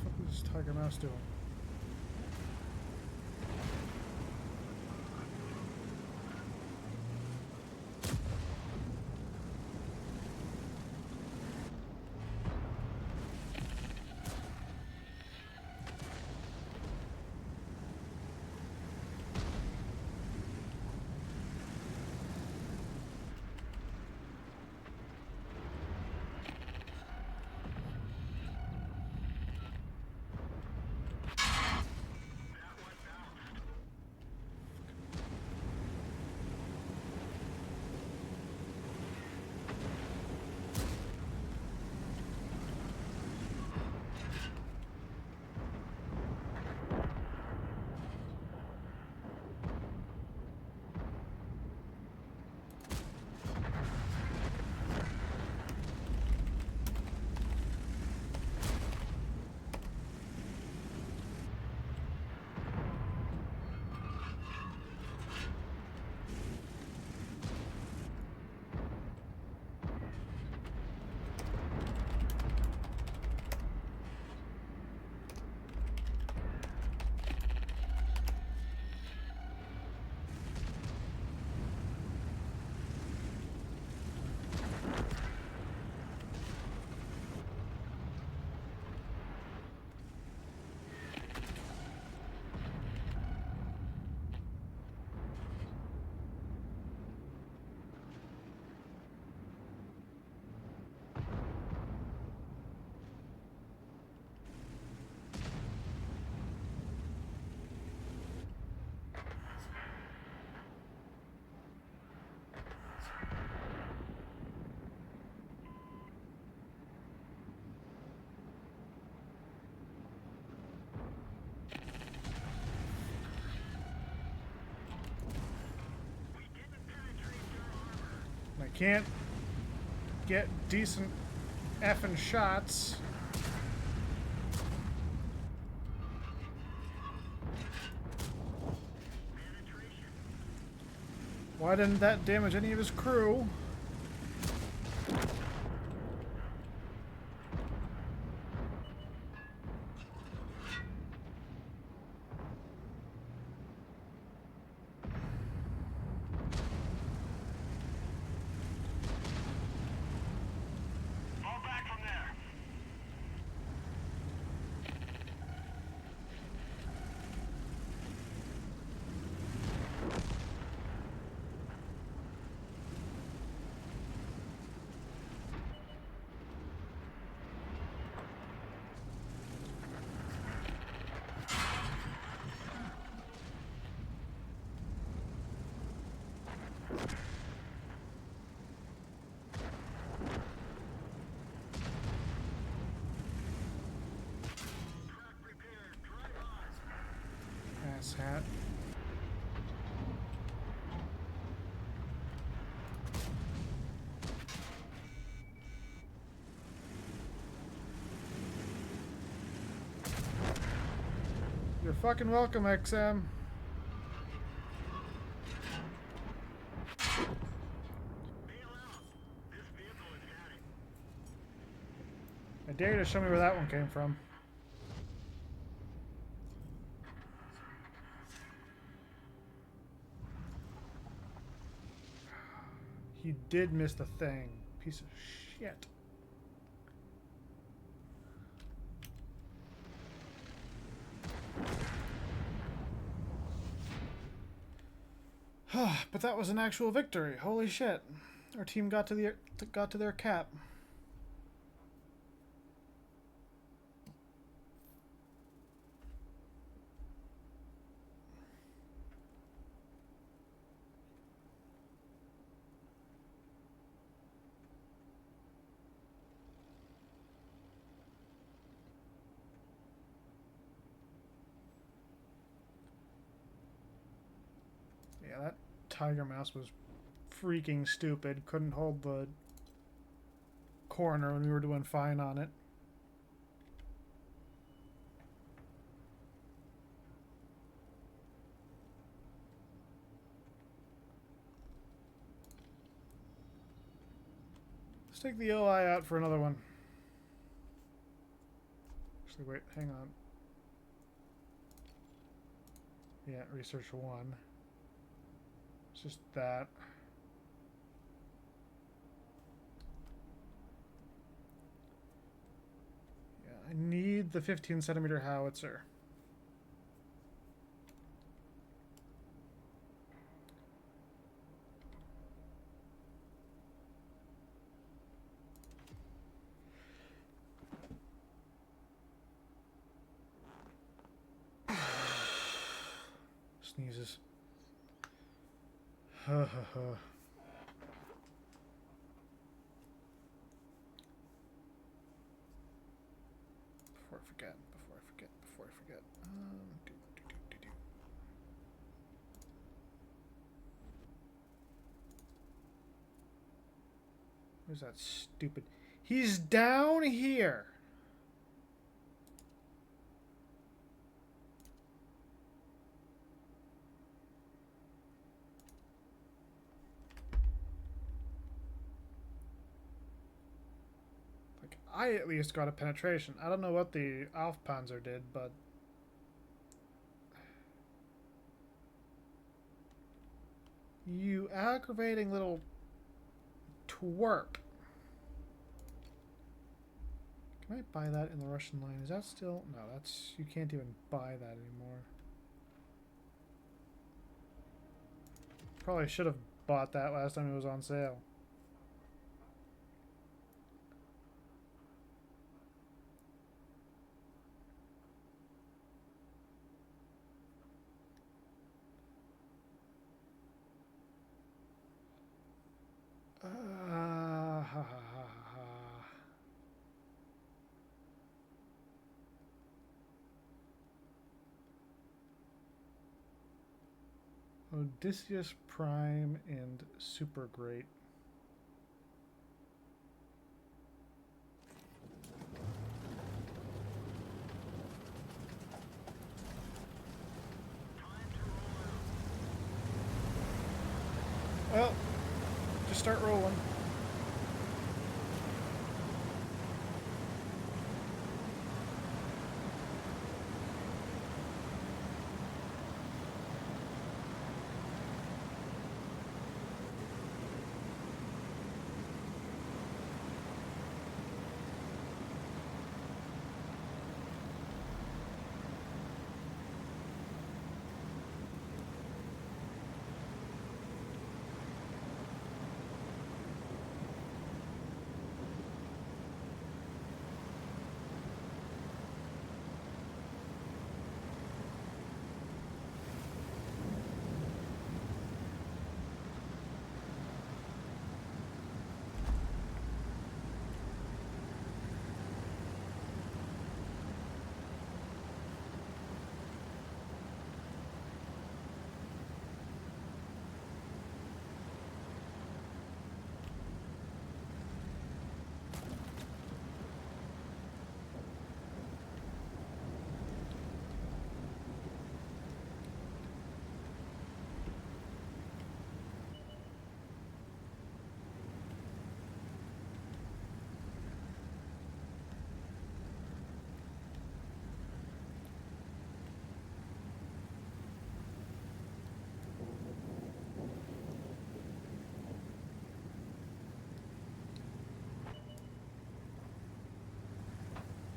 What is Tiger Mouse doing? can't get decent effing shots. Why didn't that damage any of his crew?
Fall back from there. Track prepared. Drive on.
Ass hat. You're fucking welcome, XM.
Bail out. This vehicle has had it.
I dare you to show me where that one came from. He did miss the thing. Piece of shit. But that was an actual victory. Holy shit. Our team got to their cap. Yeah, that Tiger Mouse was freaking stupid. Couldn't hold the corner when we were doing fine on it. Let's take the OI out for another one. Actually, wait, hang on. Yeah, research 1. It's just that. Yeah, I need the 15 centimeter howitzer. Sneezes. Ha ha ha. Before I forget. Do. Where's that stupid? He's down here. I at least got a penetration. I don't know what the Aufpanzer did, but you aggravating little twerp. Can I buy that in the Russian line? Is that still? No, that's... You can't even buy that anymore. Probably should have bought that last time it was on sale. Ha ha ha ha. Odysseus Prime and Super Great. just start rolling.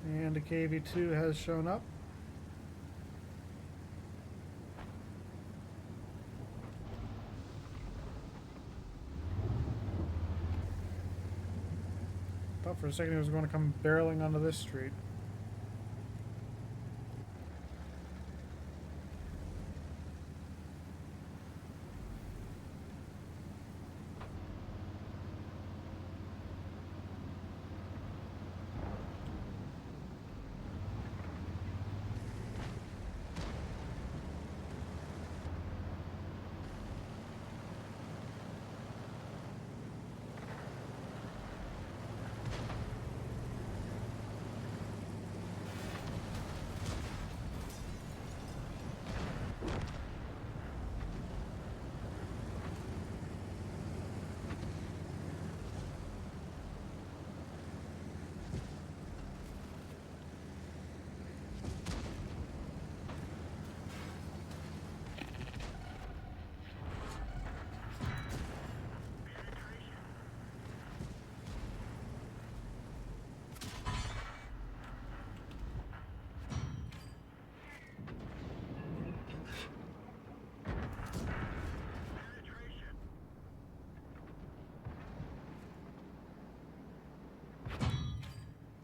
And a KV-2 has shown up. Thought for a second he was going to come barreling onto this street.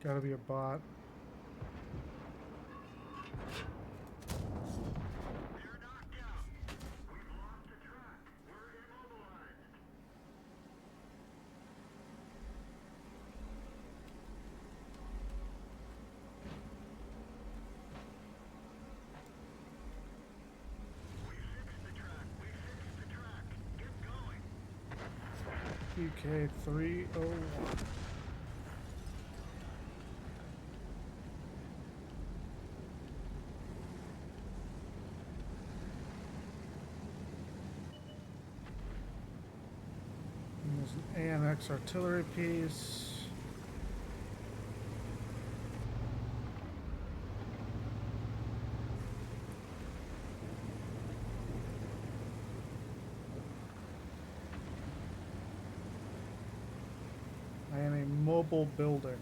Gotta be a bot.
They're knocked out. We've lost the track. We're immobilized. We fixed the track. We fixed the track. Get going.
PK301. There's an AMX artillery piece. I am a mobile building.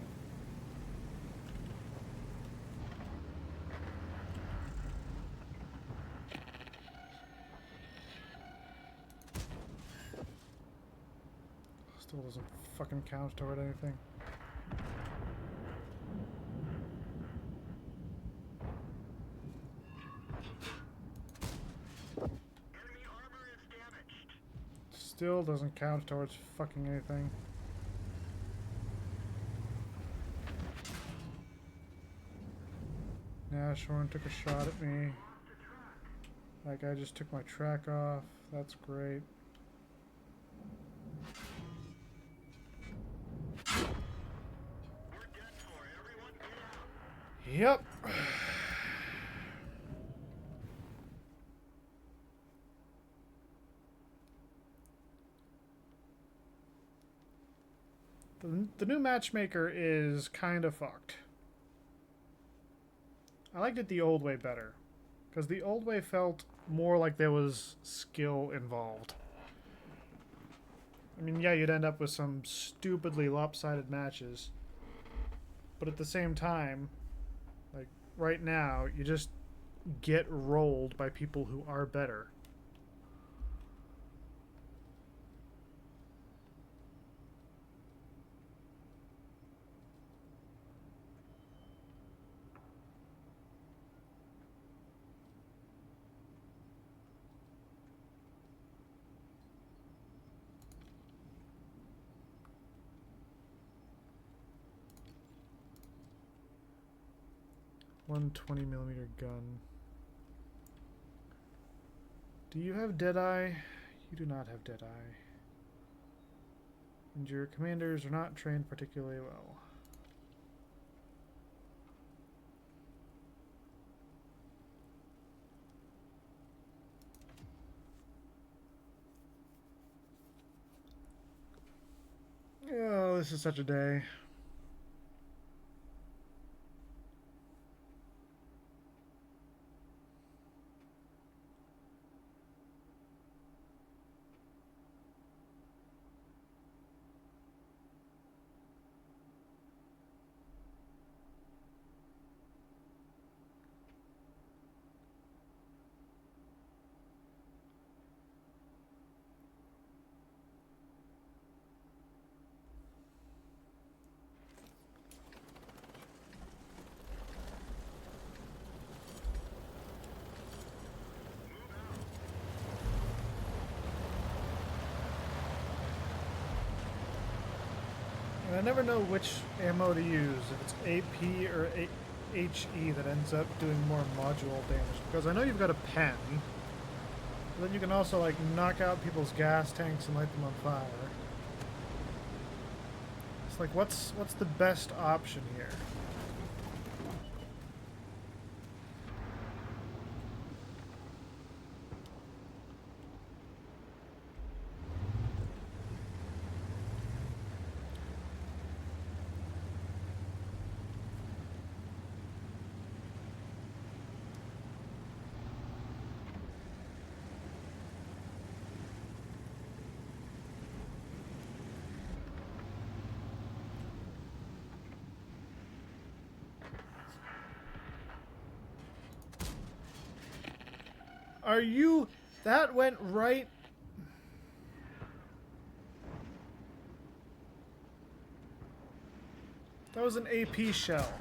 Still doesn't fucking count toward anything.
Enemy armor is damaged.
Still doesn't count towards fucking anything. Nashorn took a shot at me. That guy just took my track off. That's great.
We're done for. Everyone get out.
Yep. The new matchmaker is kind of fucked. I liked it the old way better, because the old way felt more like there was skill involved. I mean, yeah, you'd end up with some stupidly lopsided matches, but at the same time, like right now, you just get rolled by people who are better. One 20mm gun. Do you have Deadeye? You do not have Deadeye. And your commanders are not trained particularly well. Oh, this is such a day. And I never know which ammo to use, if it's AP or HE that ends up doing more module damage. Because I know you've got a pen, but then you can also like knock out people's gas tanks and light them on fire. It's like, what's the best option here? Are you... That went right... That was an AP shell.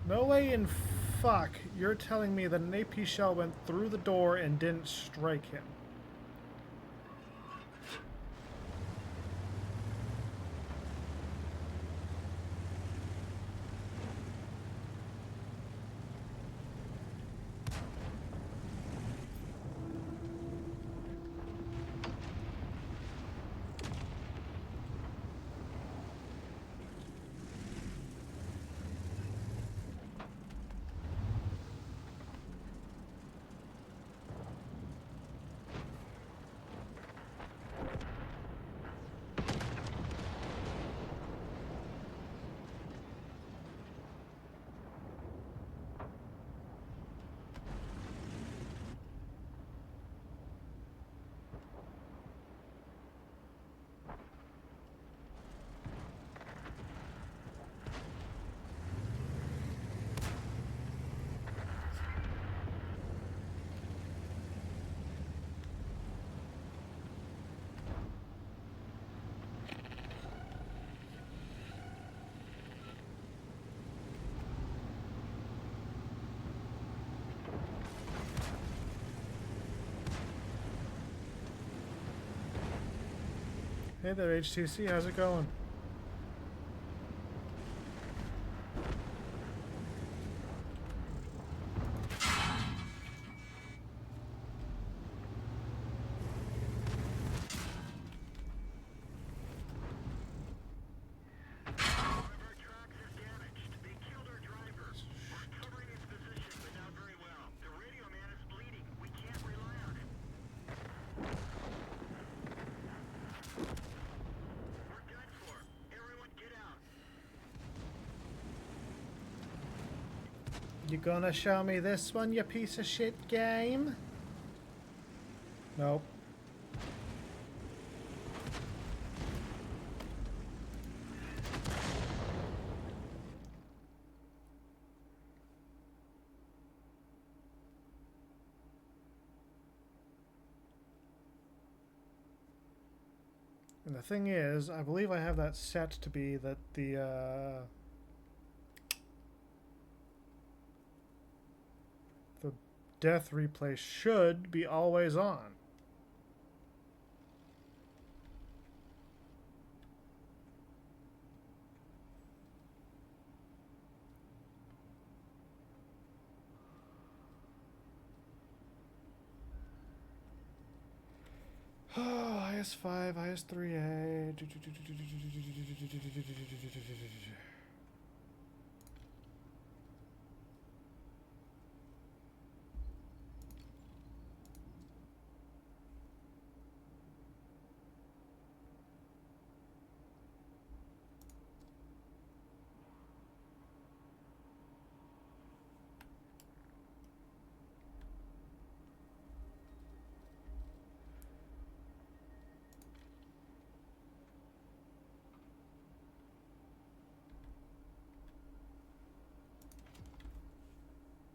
No way in fuck you're telling me that an AP shell went through the door and didn't strike him. Hey there, HTC, how's it going? You gonna show me this one, you piece of shit game? Nope. And the thing is, I believe I have that set to be that the death replay should be always on. Oh, IS5, IS3A.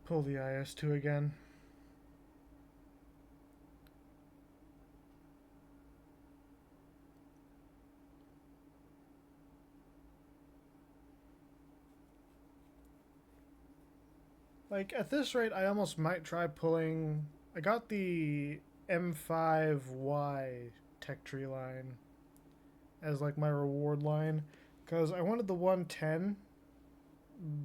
Pull the IS2 again. Like, at this rate, I almost might try pulling... I got the M5Y tech tree line as, like, my reward line. Because I wanted the 110,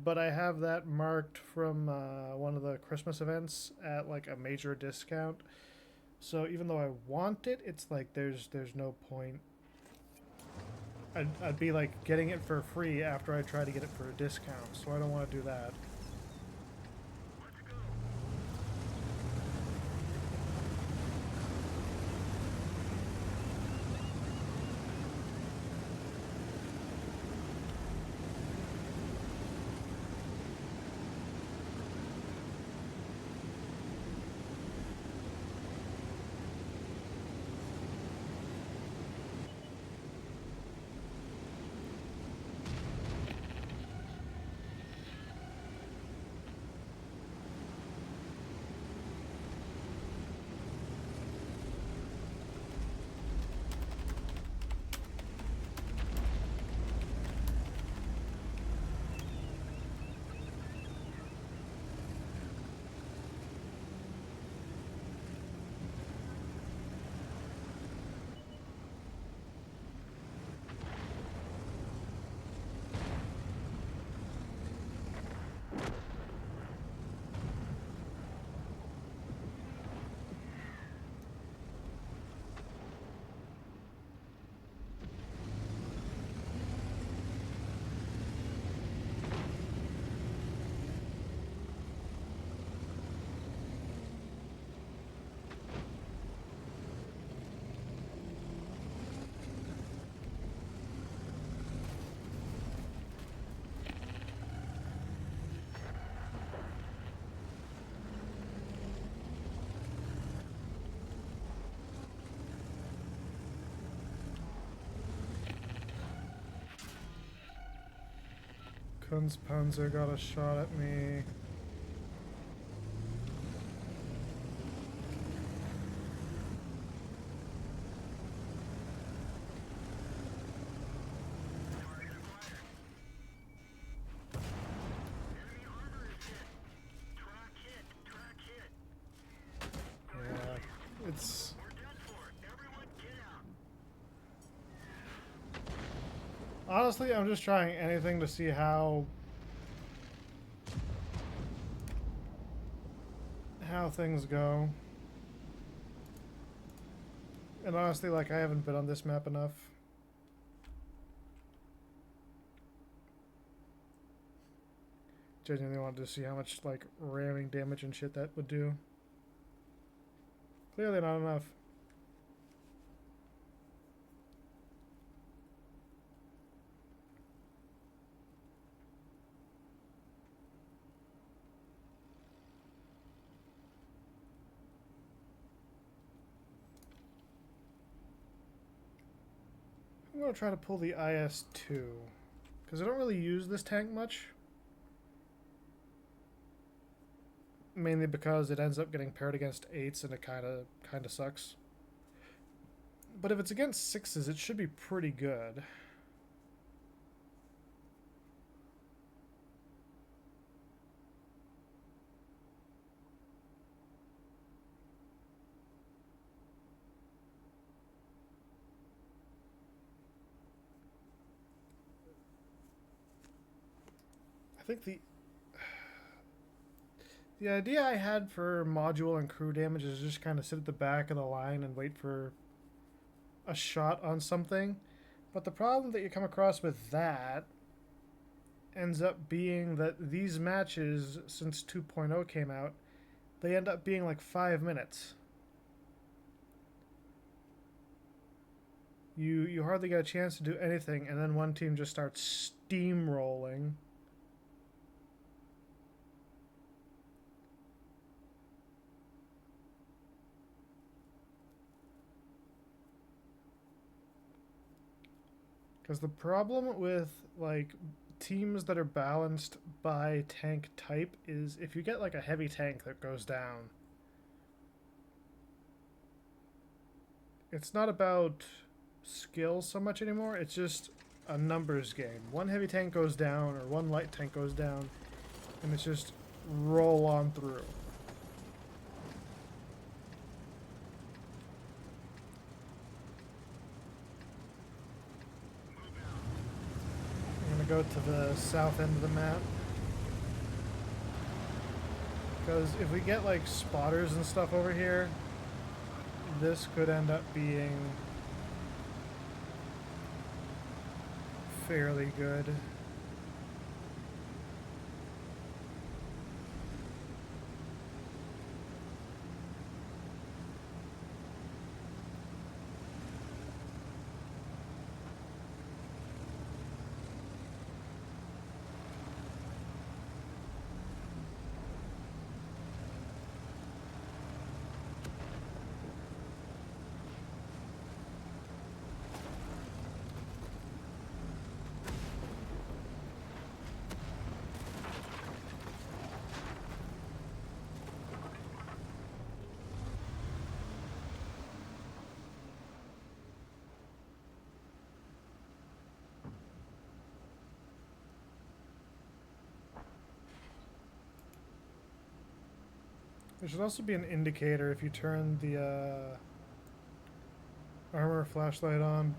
but I have that marked from one of the Christmas events at, like, a major discount. So even though I want it, it's like, there's no point. I'd be, like, getting it for free after I try to get it for a discount, so I don't want to do that. Kunzpanzer got a shot at me. Yeah, it's... Honestly, I'm just trying anything to see how things go. And honestly, like, I haven't been on this map enough. Genuinely wanted to see how much, like, ramming damage and shit that would do. Clearly not enough. I'm going to try to pull the IS-2, because I don't really use this tank much. Mainly because it ends up getting paired against 8s and it kind of sucks. But if it's against 6s, it should be pretty good. I think the idea I had for module and crew damage is just kind of sit at the back of the line and wait for a shot on something. But the problem that you come across with that ends up being that these matches, since 2.0 came out, they end up being like 5 minutes. You hardly get a chance to do anything, and then one team just starts steamrolling. Because the problem with like teams that are balanced by tank type is if you get like a heavy tank that goes down, it's not about skill so much anymore, it's just a numbers game. One heavy tank goes down or one light tank goes down, and it's just roll on through. I'm gonna go to the south end of the map. Because if we get like spotters and stuff over here, this could end up being fairly good. There should also be an indicator if you turn the armor flashlight on.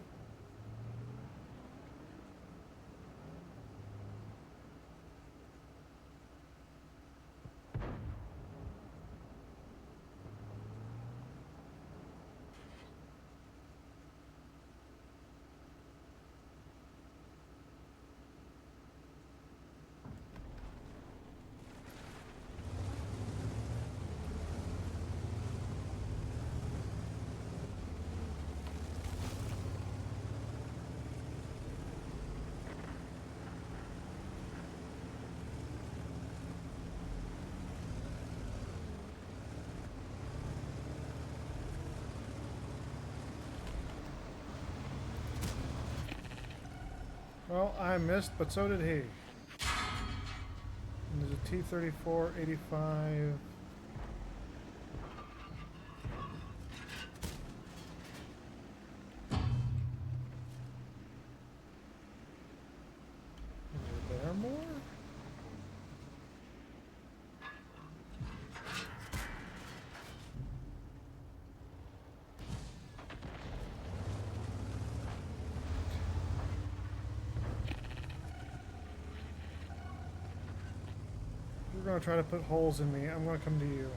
Well, I missed, but so did he. And there's a T-34-85. Is there more? You're gonna try to put holes in me. I'm gonna come to you.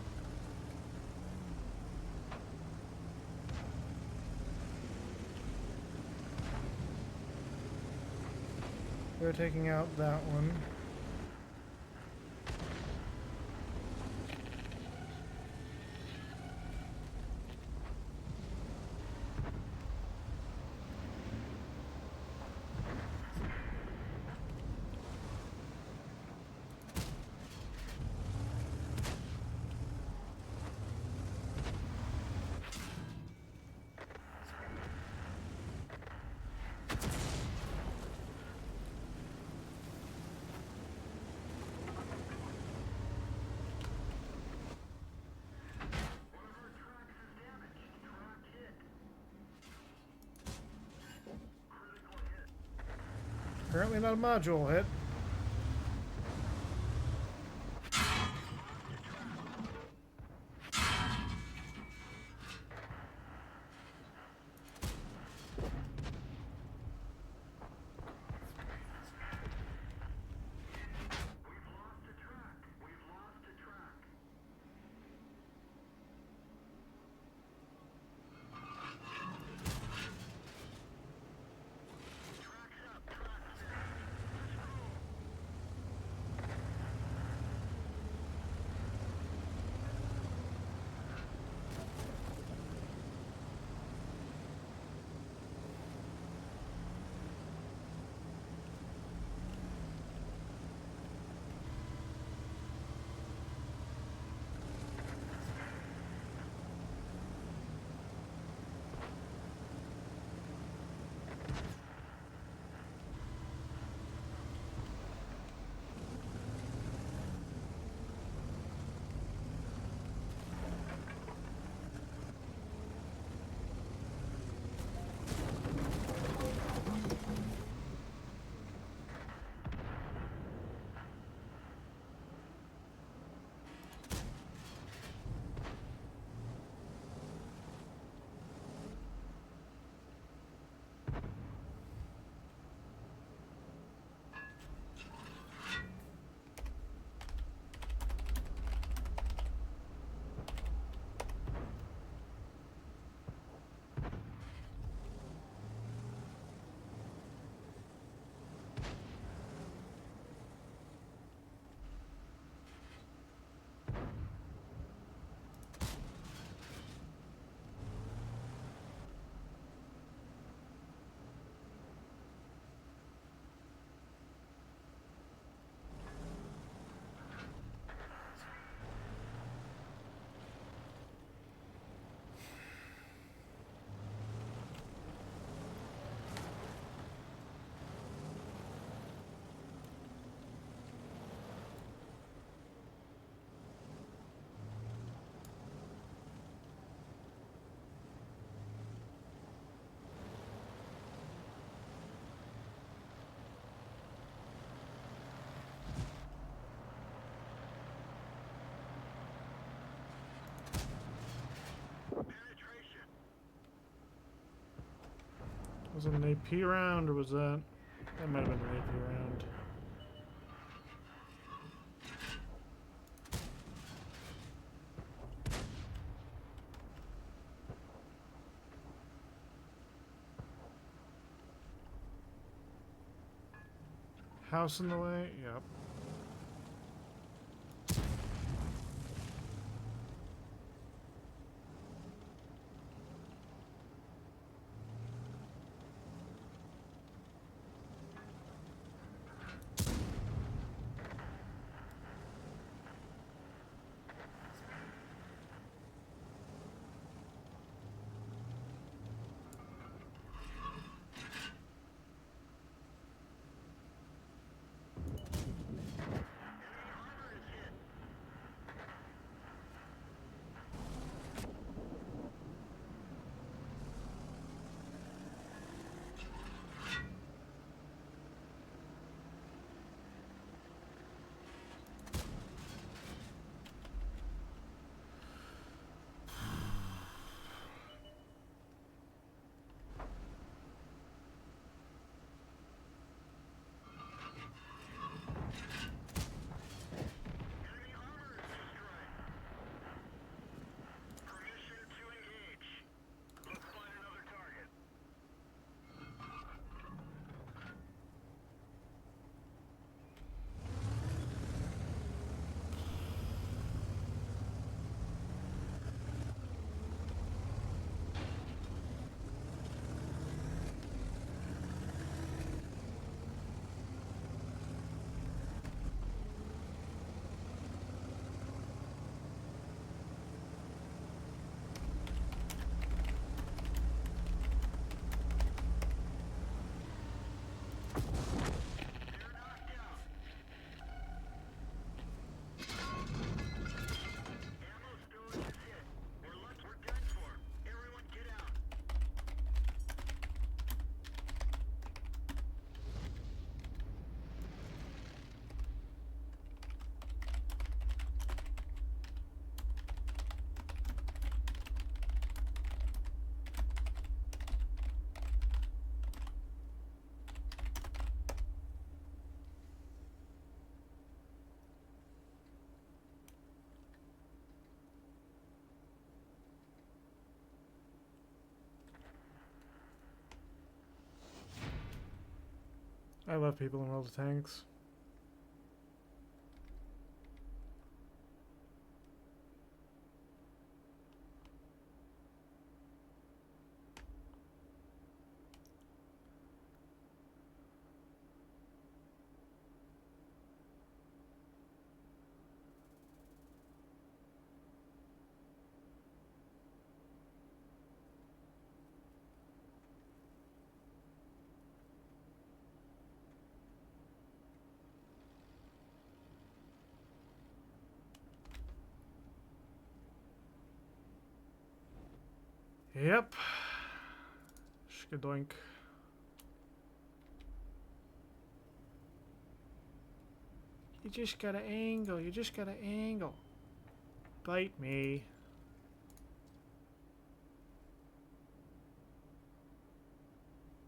They're taking out that one. Apparently not a module hit.
We've lost the track. We've lost the track. Track's up. Track's fixed. Let's go. Penetration.
Was it an AP round or was that? That might have been an AP round. House in the way? Yep. I love people in World of Tanks. Yep. Shkadoink. You just gotta angle. You just gotta angle. Bite me.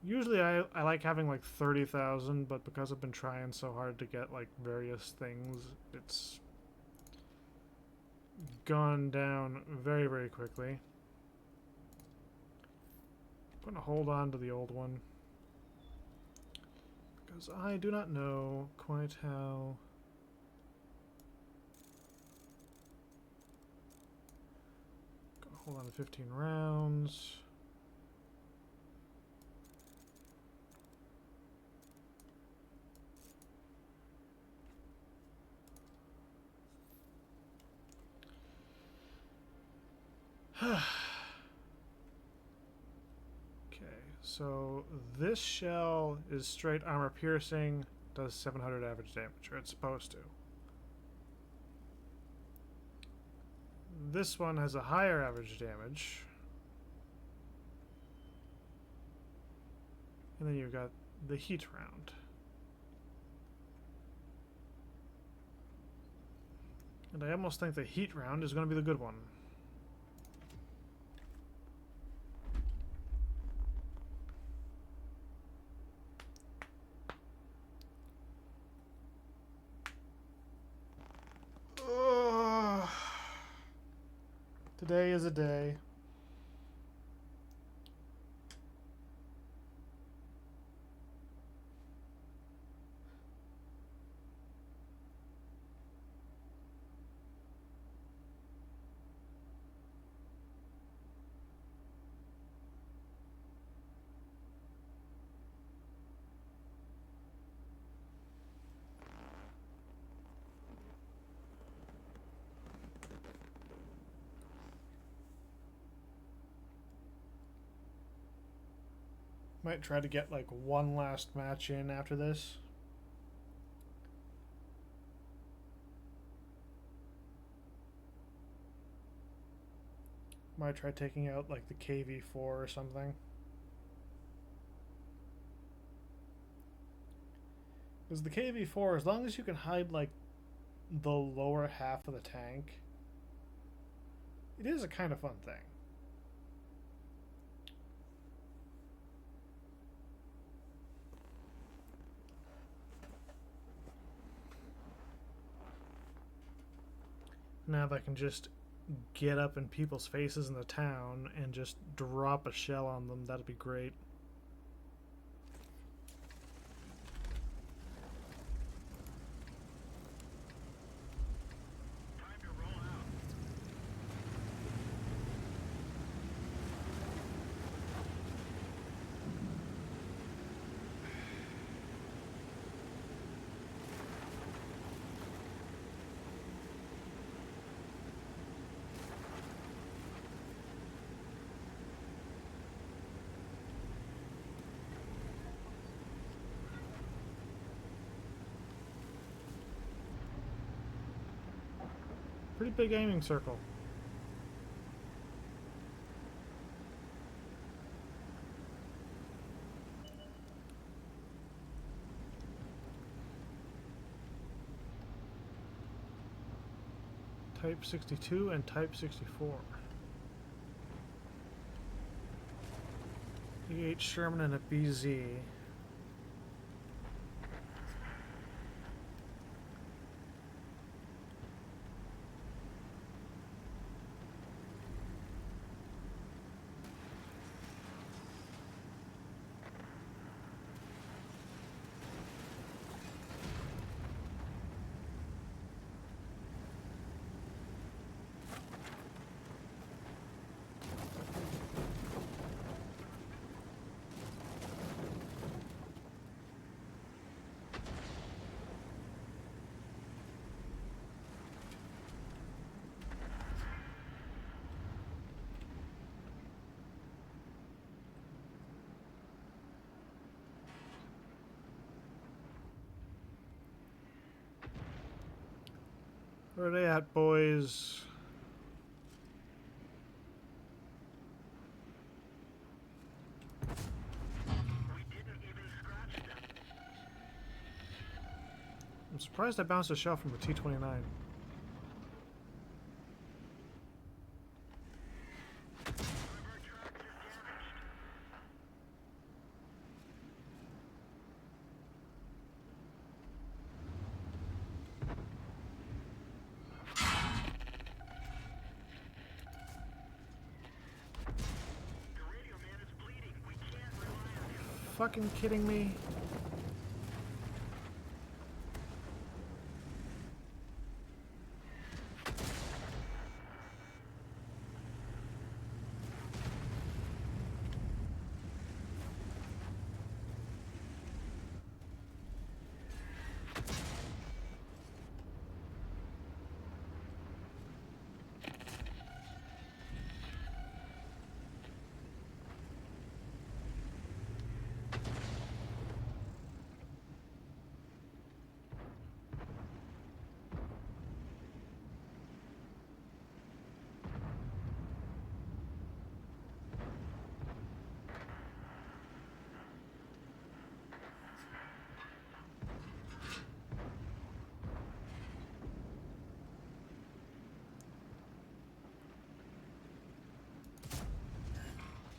Usually I like having like 30,000, but because I've been trying so hard to get like various things, it's gone down very, very quickly. I'm gonna hold on to the old one because I do not know quite how. Gonna hold on to 15 rounds. So this shell is straight armor piercing, does 700 average damage, or it's supposed to. This one has a higher average damage. And then you've got the heat round. And I almost think the heat round is going to be the good one. Today is a day. Might try to get like one last match in after this. Might try taking out like the KV4 or something. Because the KV4, as long as you can hide like the lower half of the tank, it is a kind of fun thing. Now that I can just get up in people's faces in the town and just drop a shell on them, that'd be great.
Time to roll out.
Pretty big aiming circle. Type 62 and Type 64. E8 Sherman and a BZ. Where are they at, boys?
We didn't even scratch them.
I'm surprised I bounced a shell from a T-29.
One of our tracks is damaged. The radio man is bleeding. We can't rely on him.
Fucking kidding me?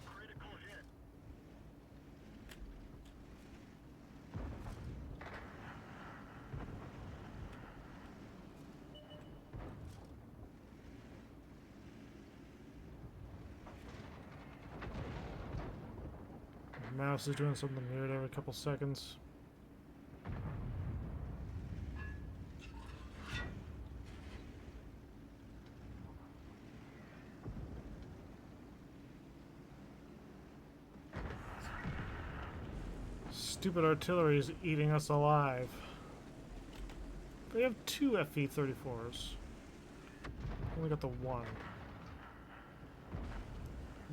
Critical hit.
Mouse is doing something weird every couple seconds. Stupid artillery is eating us alive. They have two FV-34s. Only got the one.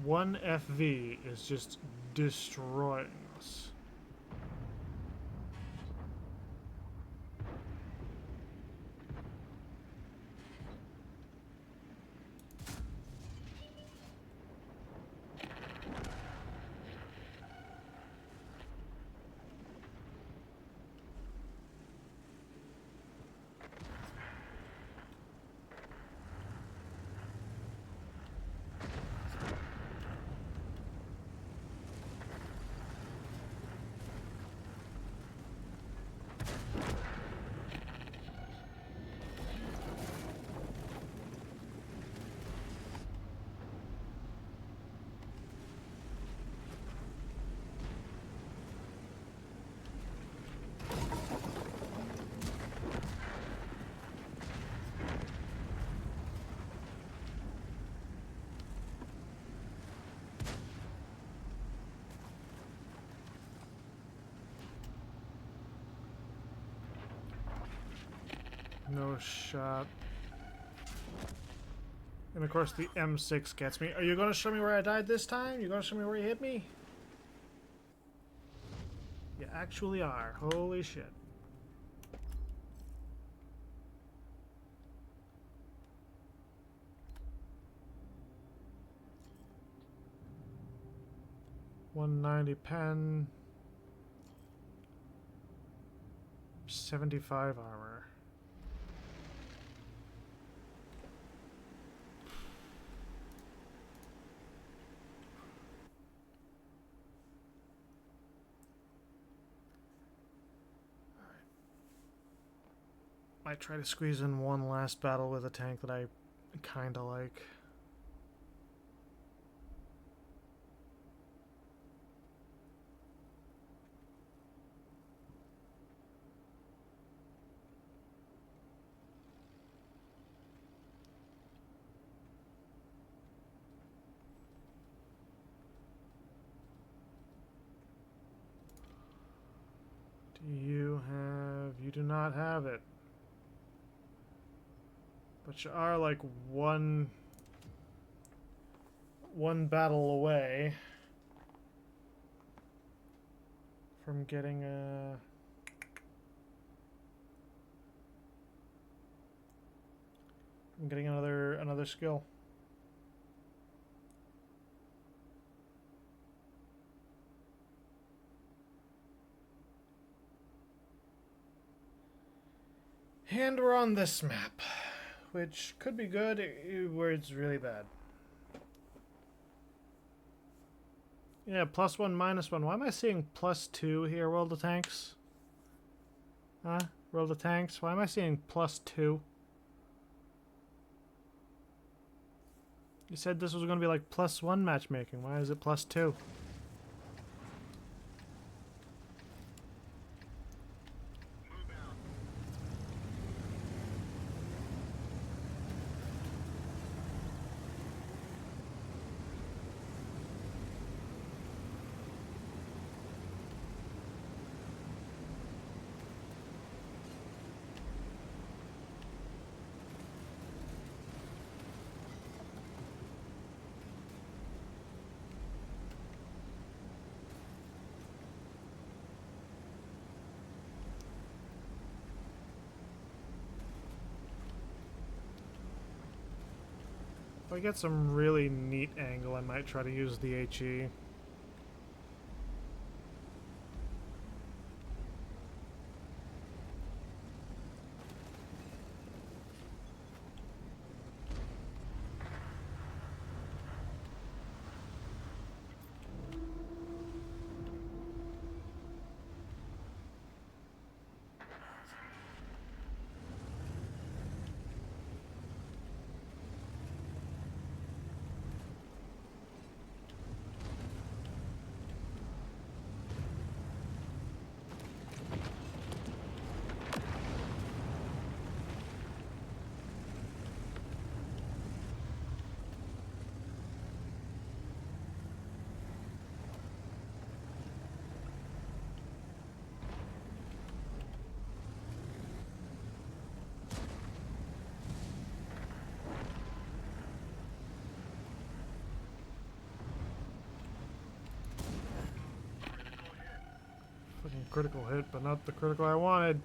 One FV is just destroying us. No shot. And of course the M6 gets me. Are you gonna show me where I died this time? You gonna show me where you hit me? You actually are. Holy shit. .190 pen. 75 armor. Might try to squeeze in one last battle with a tank that I kinda like. You do not have it. But you are like one battle away from getting a I'm getting another skill. And we're on this map, which could be good, where it's really bad. Yeah, +1, -1. Why am I seeing +2 here, World of Tanks? Huh? World of Tanks? Why am I seeing +2? You said this was going to be like +1 matchmaking. Why is it +2? If I get some really neat angle, I might try to use the HE. Fucking critical hit, but not the critical I wanted.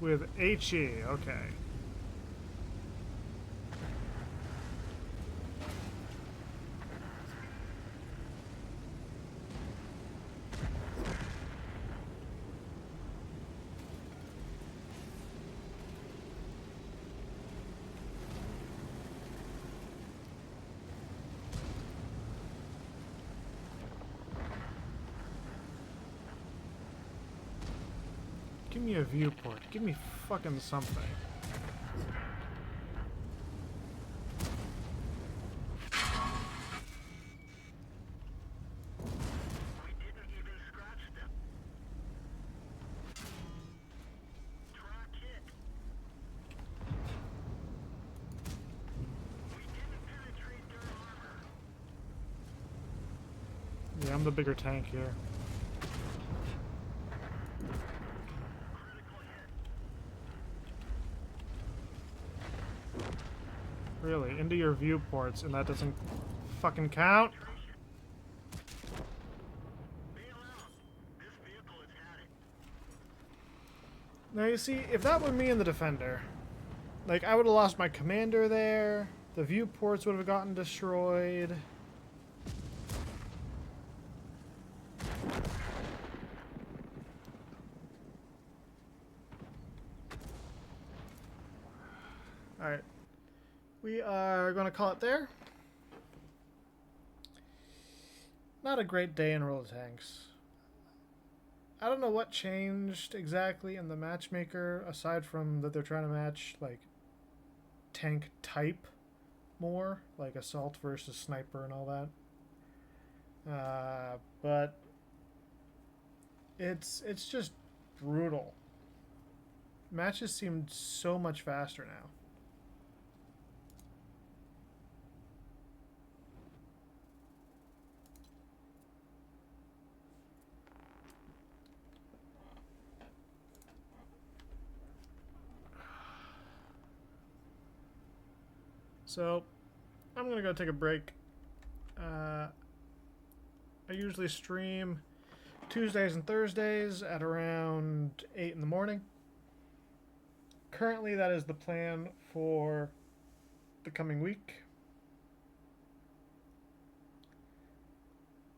With HE, okay. Give me a viewport. Give me fucking something.
We didn't even scratch them. Track hit. We didn't penetrate their armor.
Yeah, I'm the bigger tank here. Really, into your viewports, and that doesn't fucking count?
Bail out. This vehicle has had it.
Now you see, if that were me and the Defender, like, I would have lost my commander there, the viewports would have gotten destroyed. Alright. We are going to call it there. Not a great day in World of Tanks. I don't know what changed exactly in the matchmaker, aside from that they're trying to match like tank type more, like assault versus sniper and all that. But it's just brutal. Matches seem so much faster now. So, I'm gonna go take a break. I usually stream Tuesdays and Thursdays at around 8 in the morning. Currently, that is the plan for the coming week.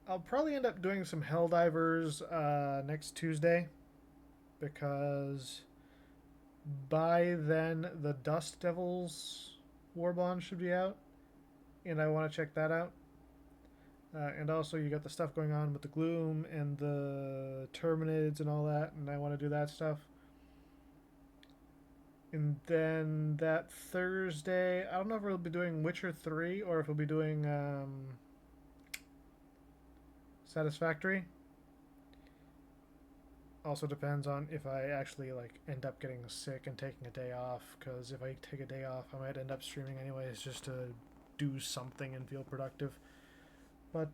I'll probably end up doing some Helldivers next Tuesday because by then the Dust Devils Warbond should be out, and I want to check that out. And also, you got the stuff going on with the Gloom and the Terminids and all that, and I want to do that stuff. And then that Thursday, I don't know if we'll be doing Witcher 3 or if we'll be doing Satisfactory. Also depends on if I actually like end up getting sick and taking a day off, because if I take a day off, I might end up streaming anyways just to do something and feel productive. But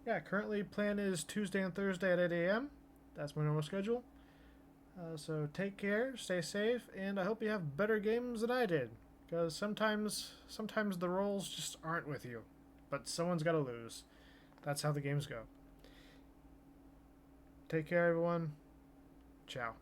yeah, currently plan is Tuesday and Thursday at 8 a.m. That's my normal schedule. So take care, stay safe, and I hope you have better games than I did. Because sometimes the rolls just aren't with you. But someone's got to lose. That's how the games go. Take care, everyone. Ciao.